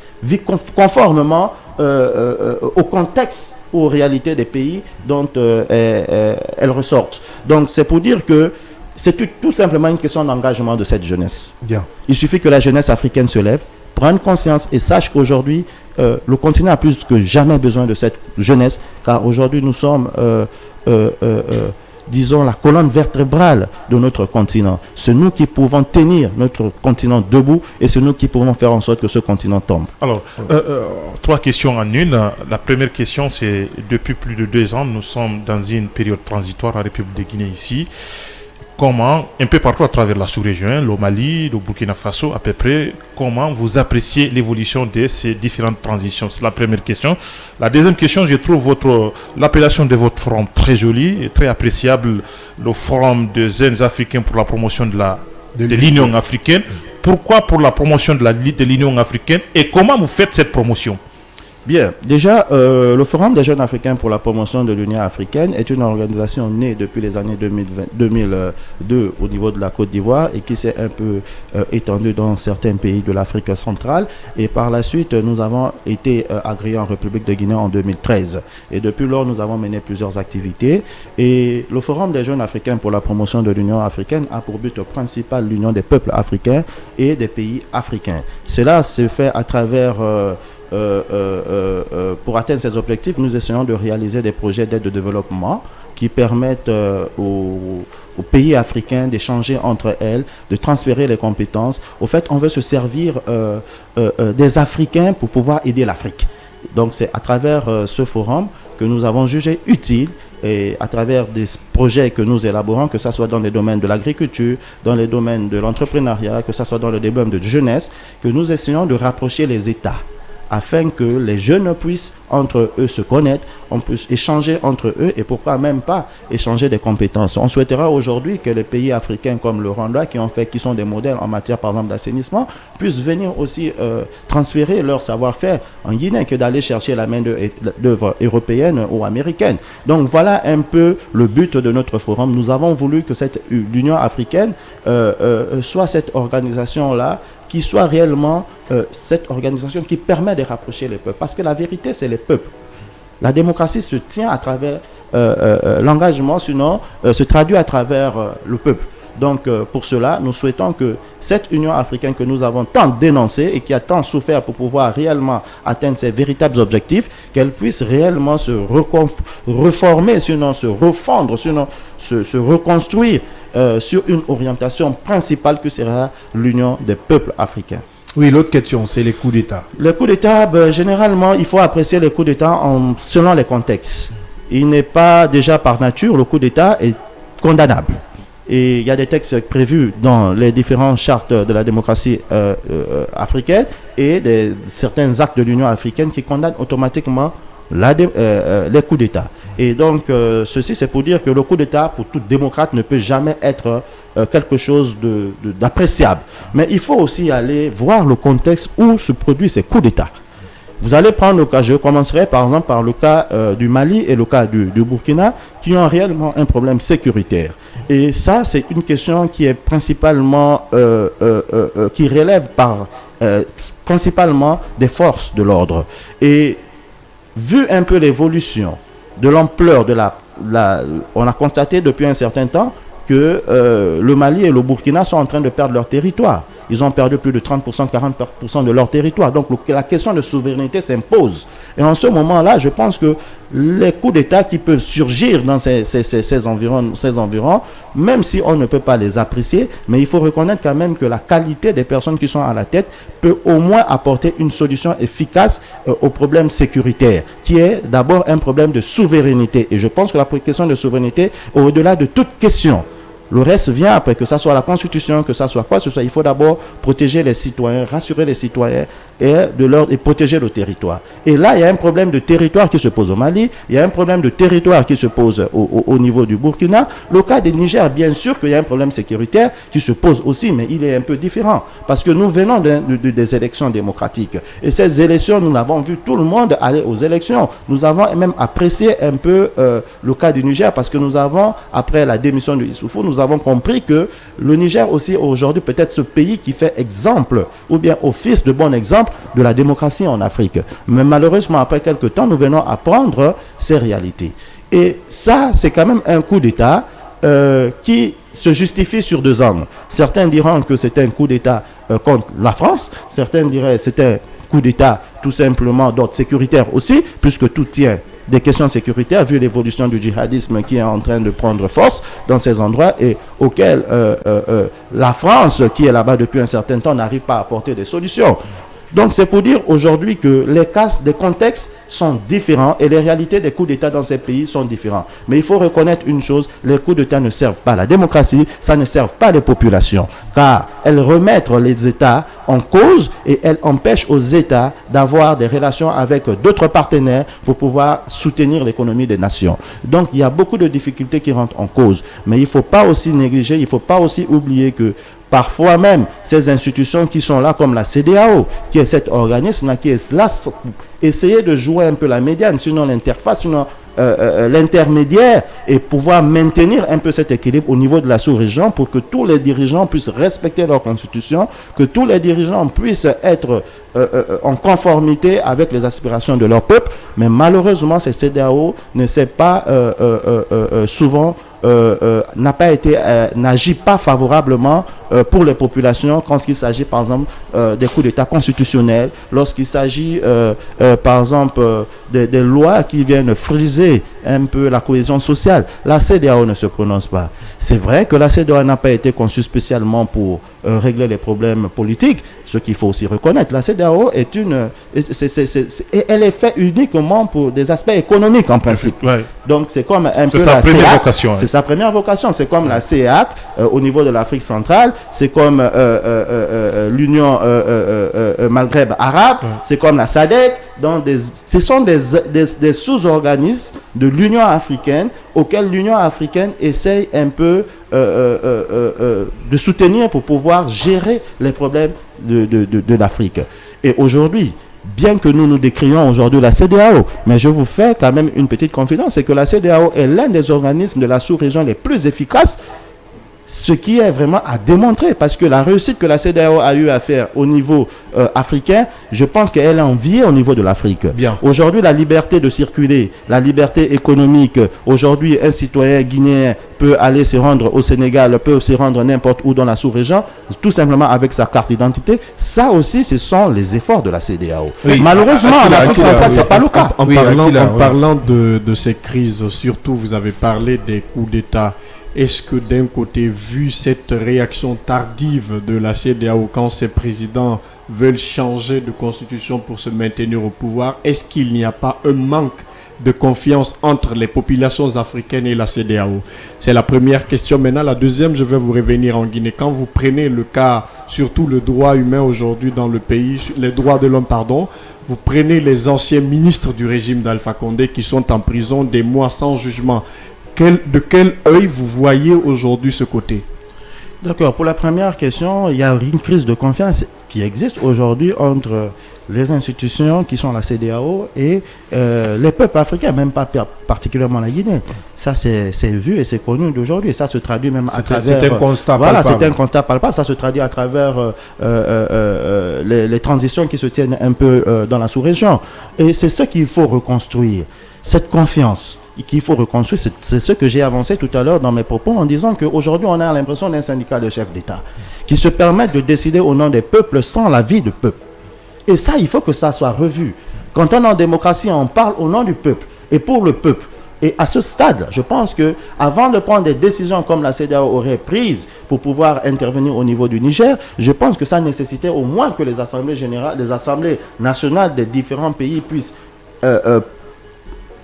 conformément au contexte, aux réalités des pays dont elles ressortent. Donc c'est pour dire que c'est tout simplement une question d'engagement de cette jeunesse. Bien. Il suffit que la jeunesse africaine se lève, prenne conscience et sache qu'aujourd'hui, le continent a plus que jamais besoin de cette jeunesse, car aujourd'hui nous sommes, disons, la colonne vertébrale de notre continent. C'est nous qui pouvons tenir notre continent debout et c'est nous qui pouvons faire en sorte que ce continent tombe. Alors, 3 questions en une. La première question, c'est depuis plus de 2 ans, nous sommes dans une période transitoire en République de Guinée ici. Comment, un peu partout à travers la sous-région, le Mali, le Burkina Faso à peu près, comment vous appréciez l'évolution de ces différentes transitions? C'est la première question. La deuxième question, je trouve l'appellation de votre forum très jolie et très appréciable, le forum des jeunes africains pour la promotion de l'Union africaine. Pourquoi pour la promotion de l'Union africaine et comment vous faites cette promotion? Bien, déjà, le Forum des jeunes africains pour la promotion de l'Union africaine est une organisation née depuis les années 2002 au niveau de la Côte d'Ivoire et qui s'est un peu étendue dans certains pays de l'Afrique centrale. Et par la suite, nous avons été agréés en République de Guinée en 2013. Et depuis lors, nous avons mené plusieurs activités. Et le Forum des jeunes africains pour la promotion de l'Union africaine a pour but principal l'union des peuples africains et des pays africains. Cela se fait à travers pour atteindre ces objectifs, nous essayons de réaliser des projets d'aide de développement qui permettent aux pays africains d'échanger entre elles, de transférer les compétences. Au fait, on veut se servir des Africains pour pouvoir aider l'Afrique. Donc c'est à travers ce forum que nous avons jugé utile, et à travers des projets que nous élaborons, que ce soit dans les domaines de l'agriculture, dans les domaines de l'entrepreneuriat, que ce soit dans le domaine de jeunesse, que nous essayons de rapprocher les États, afin que les jeunes puissent entre eux se connaître, on puisse échanger entre eux et pourquoi même pas échanger des compétences. On souhaitera aujourd'hui que les pays africains comme le Rwanda, qui sont des modèles en matière par exemple d'assainissement, puissent venir aussi transférer leur savoir-faire en Guinée, que d'aller chercher la main-d'œuvre européenne ou américaine. Donc voilà un peu le but de notre forum. Nous avons voulu que l'Union africaine soit cette organisation-là, qui soit réellement cette organisation qui permet de rapprocher les peuples. Parce que la vérité, c'est les peuples. La démocratie se tient à travers l'engagement, sinon se traduit à travers le peuple. Donc pour cela, nous souhaitons que cette Union africaine que nous avons tant dénoncée et qui a tant souffert pour pouvoir réellement atteindre ses véritables objectifs, qu'elle puisse réellement se reformer, sinon se refondre, sinon se reconstruire sur une orientation principale que sera l'Union des peuples africains. Oui, l'autre question, c'est les coups d'État. Les coups d'État, généralement, il faut apprécier les coups d'État selon les contextes. Il n'est pas déjà par nature, le coup d'État est condamnable. Et il y a des textes prévus dans les différentes chartes de la démocratie africaine et certains actes de l'Union africaine qui condamnent automatiquement les coups d'État. Et donc, ceci, c'est pour dire que le coup d'État, pour tout démocrate, ne peut jamais être quelque chose d'appréciable. Mais il faut aussi aller voir le contexte où se produisent ces coups d'État. Vous allez prendre le cas, je commencerai par exemple par le cas du Mali et le cas du Burkina, qui ont réellement un problème sécuritaire. Et ça, c'est une question qui est principalement, qui relève principalement des forces de l'ordre. Et vu un peu l'évolution de l'ampleur de on a constaté depuis un certain temps que le Mali et le Burkina sont en train de perdre leur territoire. Ils ont perdu plus de 30%, 40% de leur territoire. Donc la question de souveraineté s'impose. Et en ce moment-là, je pense que les coups d'État qui peuvent surgir dans ces environs, même si on ne peut pas les apprécier, mais il faut reconnaître quand même que la qualité des personnes qui sont à la tête peut au moins apporter une solution efficace au problème sécuritaire, qui est d'abord un problème de souveraineté. Et je pense que la question de souveraineté, au-delà de toute question, le reste vient après, que ce soit la Constitution, que ce soit quoi que ce soit. Il faut d'abord protéger les citoyens, rassurer les citoyens et protéger le territoire. Et là, il y a un problème de territoire qui se pose au Mali, il y a un problème de territoire qui se pose au niveau du Burkina. Le cas du Niger, bien sûr qu'il y a un problème sécuritaire qui se pose aussi, mais il est un peu différent. Parce que nous venons des élections démocratiques. Et ces élections, nous l'avons vu tout le monde aller aux élections. Nous avons même apprécié un peu le cas du Niger, parce que nous avons, après la démission de Issoufou, nous avons compris que le Niger aussi aujourd'hui peut être ce pays qui fait exemple, ou bien office de bon exemple de la démocratie en Afrique. Mais malheureusement, après quelques temps, nous venons apprendre ces réalités. Et ça, c'est quand même un coup d'État qui se justifie sur 2 angles. Certains diront que c'est un coup d'État contre la France, certains diraient que c'est un coup d'État tout simplement d'ordre sécuritaire aussi, puisque tout tient des questions sécuritaires, vu l'évolution du djihadisme qui est en train de prendre force dans ces endroits et auxquels la France, qui est là-bas depuis un certain temps, n'arrive pas à apporter des solutions. Donc c'est pour dire aujourd'hui que les cas des contextes sont différents et les réalités des coups d'État dans ces pays sont différents. Mais il faut reconnaître une chose, les coups d'État ne servent pas la démocratie, ça ne servent pas les populations, car elles remettent les États en cause et elles empêchent aux États d'avoir des relations avec d'autres partenaires pour pouvoir soutenir l'économie des nations. Donc il y a beaucoup de difficultés qui rentrent en cause. Mais il ne faut pas aussi négliger, il ne faut pas aussi oublier que parfois même, ces institutions qui sont là, comme la CEDEAO, qui est cet organisme-là, qui est là pour essayer de jouer un peu la médiane, sinon l'interface, sinon l'intermédiaire, et pouvoir maintenir un peu cet équilibre au niveau de la sous-région pour que tous les dirigeants puissent respecter leur constitution, que tous les dirigeants puissent être en conformité avec les aspirations de leur peuple. Mais malheureusement, cette CEDEAO ne sait pas n'agit pas favorablement pour les populations quand il s'agit, par exemple, des coups d'État constitutionnels, lorsqu'il s'agit, par exemple, des lois qui viennent friser un peu la cohésion sociale. La CEDEAO ne se prononce pas. C'est vrai que la CEDEAO n'a pas été conçue spécialement pour régler les problèmes politiques, ce qu'il faut aussi reconnaître. La CEDEAO est elle est faite uniquement pour des aspects économiques en principe. Ouais. Donc c'est comme un peu sa la première CEAC. vocation. C'est sa première vocation. C'est comme la CEAC au niveau de l'Afrique centrale. C'est comme l'Union Maghreb arabe. C'est comme la SADC. Donc ce sont des sous-organismes de l'Union africaine auxquels l'Union africaine essaye un peu de soutenir pour pouvoir gérer les problèmes de l'Afrique. Et aujourd'hui, bien que nous décrions aujourd'hui la CEDEAO, mais je vous fais quand même une petite confidence, c'est que la CEDEAO est l'un des organismes de la sous-région les plus efficaces, ce qui est vraiment à démontrer, parce que la réussite que la CEDEAO a eu à faire au niveau africain, je pense qu'elle est enviée au niveau de l'Afrique. Aujourd'hui, la liberté de circuler, la liberté économique, aujourd'hui, un citoyen guinéen peut aller se rendre au Sénégal, peut se rendre n'importe où dans la sous-région, tout simplement avec sa carte d'identité. Ça aussi, ce sont les efforts de la CEDEAO. Oui. Malheureusement, en Afrique centrale, ce n'est pas le cas. En parlant de ces crises, surtout, vous avez parlé des coups d'État. Est-ce que d'un côté, vu cette réaction tardive de la CEDEAO quand ses présidents veulent changer de constitution pour se maintenir au pouvoir, est-ce qu'il n'y a pas un manque de confiance entre les populations africaines et la CEDEAO? C'est la première question. Maintenant, la deuxième, je vais vous revenir en Guinée. Quand vous prenez le cas, surtout le droit humain aujourd'hui dans le pays, les droits de l'homme, pardon, vous prenez les anciens ministres du régime d'Alpha Condé qui sont en prison des mois sans jugement. De quel œil vous voyez aujourd'hui ce côté? D'accord. Pour la première question, il y a une crise de confiance qui existe aujourd'hui entre les institutions qui sont la CEDEAO et les peuples africains, même pas particulièrement la Guinée. Ça, c'est vu et c'est connu d'aujourd'hui. Ça se traduit même à travers... C'est un constat palpable. Voilà, c'est un constat palpable. Ça se traduit à travers les transitions qui se tiennent un peu dans la sous-région. Et c'est ce qu'il faut reconstruire. Cette confiance qu'il faut reconstruire, c'est ce que j'ai avancé tout à l'heure dans mes propos en disant qu'aujourd'hui on a l'impression d'un syndicat de chefs d'État qui se permettent de décider au nom des peuples sans l'avis du peuple. Et ça, il faut que ça soit revu. Quand on est en démocratie, on parle au nom du peuple et pour le peuple. Et à ce stade, je pense que avant de prendre des décisions comme la CEDEAO aurait prises pour pouvoir intervenir au niveau du Niger, je pense que ça nécessitait au moins que les assemblées générales, les assemblées nationales des différents pays puissent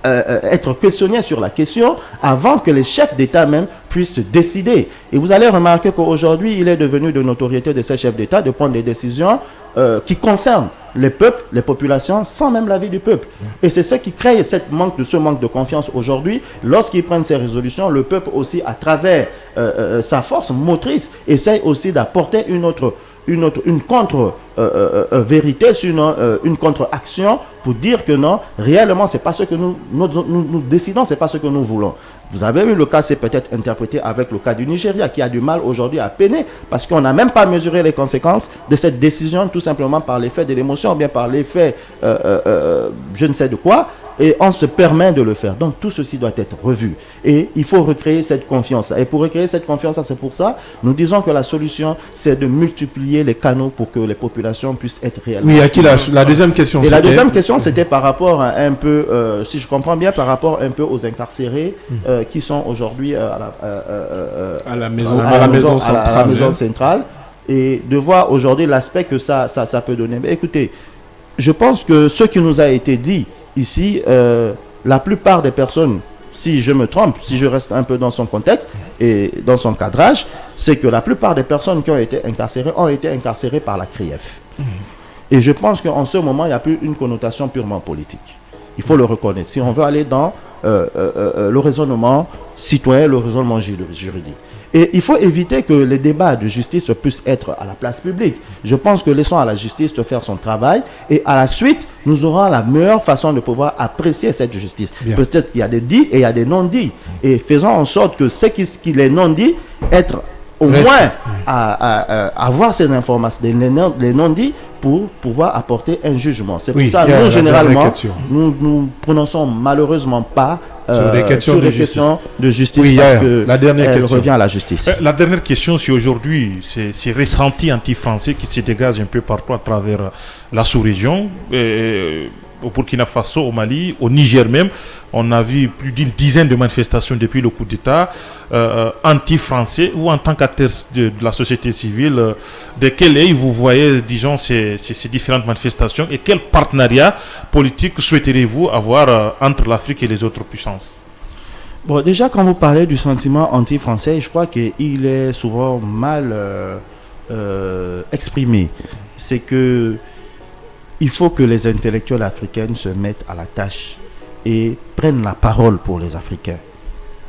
être questionné sur la question avant que les chefs d'État même puissent décider. Et vous allez remarquer qu'aujourd'hui, il est devenu de notoriété de ces chefs d'État de prendre des décisions qui concernent les peuples, les populations, sans même l'avis du peuple. Et c'est ce qui crée ce manque de confiance aujourd'hui. Lorsqu'ils prennent ces résolutions, le peuple aussi, à travers sa force motrice, essaye aussi d'apporter une contre-vérité, sinon une contre-action pour dire que non, réellement, c'est pas ce que nous décidons, c'est pas ce que nous voulons. Vous avez vu le cas, c'est peut-être interprété avec le cas du Nigeria qui a du mal aujourd'hui à peiner parce qu'on n'a même pas mesuré les conséquences de cette décision tout simplement par l'effet de l'émotion, bien par l'effet je ne sais de quoi. Et on se permet de le faire. Donc tout ceci doit être revu. Et il faut recréer cette confiance. Et pour recréer cette confiance, c'est pour ça, nous disons que la solution, c'est de multiplier les canaux pour que les populations puissent être réellement... Oui, la deuxième question, la deuxième question, c'était par rapport à un peu, si je comprends bien, par rapport un peu aux incarcérés qui sont aujourd'hui à la maison centrale. Et de voir aujourd'hui l'aspect que ça peut donner. Mais écoutez, je pense que ce qui nous a été dit ici, la plupart des personnes, si je me trompe, si je reste un peu dans son contexte et dans son cadrage, c'est que la plupart des personnes qui ont été incarcérées par la CRIEF. Et je pense qu'en ce moment, il n'y a plus une connotation purement politique. Il faut le reconnaître. Si on veut aller dans le raisonnement citoyen, le raisonnement juridique. Et il faut éviter que les débats de justice puissent être à la place publique. Je pense que laissons à la justice de faire son travail et à la suite, nous aurons la meilleure façon de pouvoir apprécier cette justice. Peut-être qu'il y a des dits et il y a des non-dits. Et faisons en sorte que ce qui est non-dit, être au moins à avoir ces informations, les non-dits, pour pouvoir apporter un jugement. C'est pour ça que nous, généralement, nous prononçons malheureusement pas sur des questions de justice. Oui, parce que la dernière elle question. revient à la justice. La dernière question, c'est aujourd'hui, ces ressentis anti-français qui se dégagent un peu partout à travers la sous-région, au Burkina Faso, au Mali, au Niger même. On a vu plus d'une dizaine de manifestations depuis le coup d'État anti-français ou en tant qu'acteur de la société civile. De quel œil vous voyez, disons, ces différentes manifestations et quel partenariat politique souhaiteriez-vous avoir entre l'Afrique et les autres puissances? Bon, déjà, quand vous parlez du sentiment anti-français, je crois qu'il est souvent mal exprimé. C'est que il faut que les intellectuels africains se mettent à la tâche et prennent la parole pour les Africains.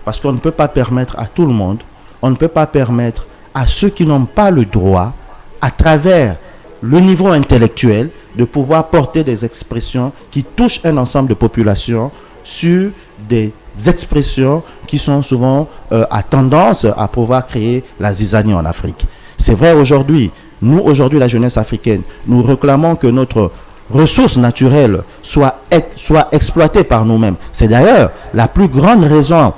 Parce qu'on ne peut pas permettre à tout le monde, on ne peut pas permettre à ceux qui n'ont pas le droit, à travers le niveau intellectuel, de pouvoir porter des expressions qui touchent un ensemble de populations sur des expressions qui sont souvent à tendance à pouvoir créer la zizanie en Afrique. C'est vrai aujourd'hui, nous aujourd'hui la jeunesse africaine, nous réclamons que notre ressources naturelles soient exploitées par nous-mêmes. C'est d'ailleurs la plus grande raison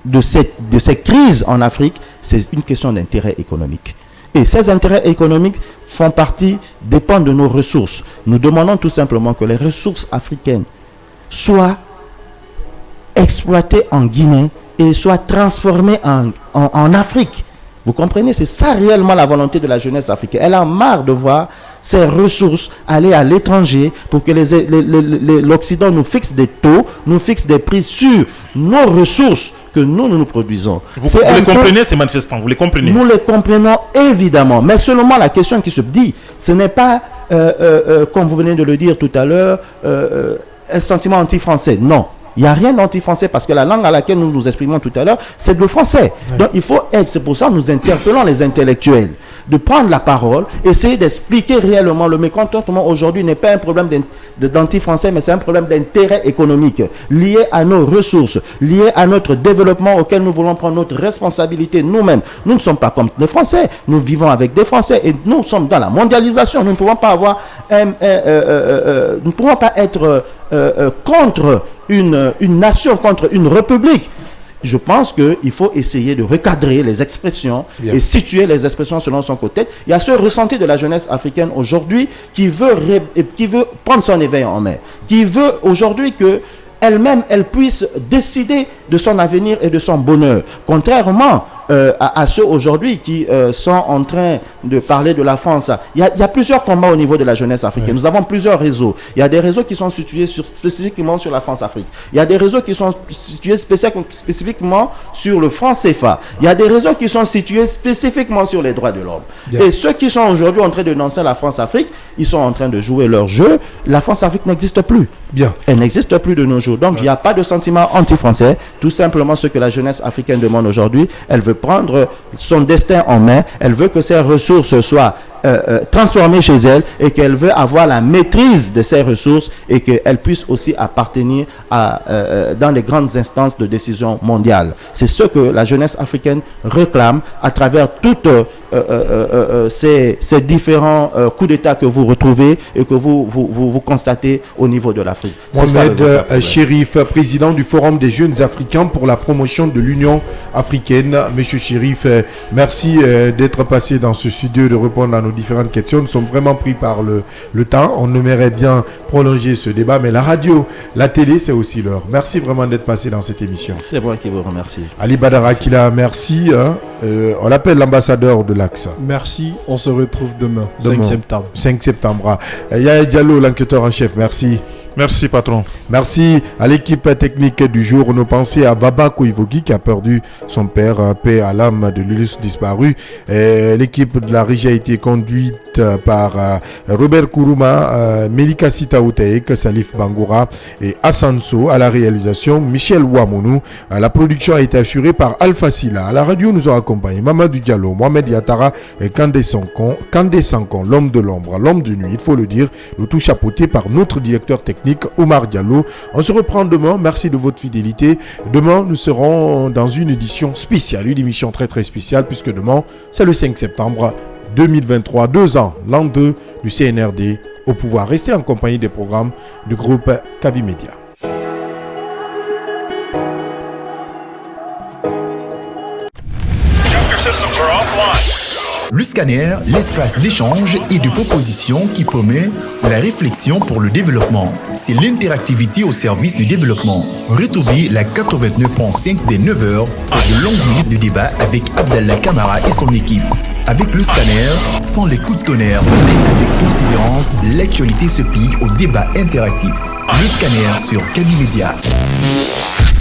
de cette crise en Afrique, c'est une question d'intérêt économique. Et ces intérêts économiques dépendent de nos ressources. Nous demandons tout simplement que les ressources africaines soient exploitées en Guinée et soient transformées en Afrique. Vous comprenez? C'est ça réellement la volonté de la jeunesse africaine. Elle a marre de voir ces ressources aller à l'étranger pour que l'Occident nous fixe des taux, nous fixe des prix sur nos ressources que nous produisons. Vous les comprenez, ces manifestants? Vous les comprenez? Nous les comprenons évidemment, mais seulement la question qui se dit, ce n'est pas, comme vous venez de le dire tout à l'heure, un sentiment anti-français. Non. Il n'y a rien d'anti-français parce que la langue à laquelle nous nous exprimons tout à l'heure, c'est le français. Oui. Donc il faut c'est pour ça que nous interpellons les intellectuels de prendre la parole, essayer d'expliquer réellement le mécontentement aujourd'hui n'est pas un problème d'anti-français, mais c'est un problème d'intérêt économique lié à nos ressources, lié à notre développement auquel nous voulons prendre notre responsabilité nous-mêmes. Nous ne sommes pas comme les Français, nous vivons avec des Français et nous sommes dans la mondialisation. Nous ne pouvons pas avoir nous ne pouvons pas être contre une nation, contre une république. Je pense qu'il faut essayer de recadrer les expressions et situer les expressions selon son côté. Il y a ce ressenti de la jeunesse africaine aujourd'hui qui veut prendre son éveil en main, qui veut aujourd'hui que elle-même, elle puisse décider de son avenir et de son bonheur. Contrairement à ceux aujourd'hui qui sont en train de parler de la France. Il y a plusieurs combats au niveau de la jeunesse africaine. Oui. Nous avons plusieurs réseaux. Il y a des réseaux qui sont situés spécifiquement sur la France-Afrique. Il y a des réseaux qui sont situés spécifiquement sur le franc CFA. Il y a des réseaux qui sont situés spécifiquement sur les droits de l'homme. Et ceux qui sont aujourd'hui en train de lancer la France-Afrique, ils sont en train de jouer leur jeu. La France-Afrique n'existe plus. Elle n'existe plus de nos jours. Donc, il n'y a pas de sentiment anti-français. Tout simplement, ce que la jeunesse africaine demande aujourd'hui, elle veut prendre son destin en main. Elle veut que ses ressources soient transformée chez elle et qu'elle veut avoir la maîtrise de ses ressources et qu'elle puisse aussi appartenir dans les grandes instances de décision mondiale. C'est ce que la jeunesse africaine réclame à travers toutes ces différents coups d'État que vous retrouvez et que vous constatez au niveau de l'Afrique. Mohamed Chérif, président du Forum des jeunes africains pour la promotion de l'Union africaine. Monsieur Chérif, merci d'être passé dans ce studio, de répondre à nos différentes questions. Nous sommes vraiment pris par le temps. On aimerait bien prolonger ce débat, mais la radio, la télé, c'est aussi l'heure. Merci vraiment d'être passé dans cette émission. C'est moi qui vous remercie. Ali Badara Kila, merci. On l'appelle l'ambassadeur de l'Axe. Merci. On se retrouve demain. 5 septembre. 5 septembre. Yaya Diallo, l'enquêteur en chef. Merci. Merci, patron. Merci à l'équipe technique du jour. Nos pensées à Baba Koivogi qui a perdu son père, paix à l'âme de l'illustre disparu. L'équipe de la régie a été conduite par Robert Kourouma, Melika Sitaouteek, Salif Bangoura et Assanso. À la réalisation, Michel Ouamounou. La production a été assurée par Alpha Silla. À la radio, nous ont accompagné Mamadou Diallo, Mohamed Yatara et Kandé Sankon, l'homme de l'ombre, l'homme de nuit, il faut le dire, le tout chapeauté par notre directeur technique, Omar Diallo. On se reprend demain. Merci de votre fidélité. Demain, nous serons dans une édition spéciale, une émission très très spéciale, puisque demain, c'est le 5 septembre 2023, 2 ans, l'an 2 du CNRD au pouvoir. Restez en compagnie des programmes du groupe Kavi Media. Le scanner, l'espace d'échange et de proposition qui promet la réflexion pour le développement. C'est l'interactivité au service du développement. Retrouvez la 89.5 des 9h pour de longues minutes de débat avec Abdallah Kamara et son équipe. Avec le scanner, sans les coups de tonnerre, mais avec persévérance, l'actualité se plie au débat interactif. Le scanner sur Kaby Média.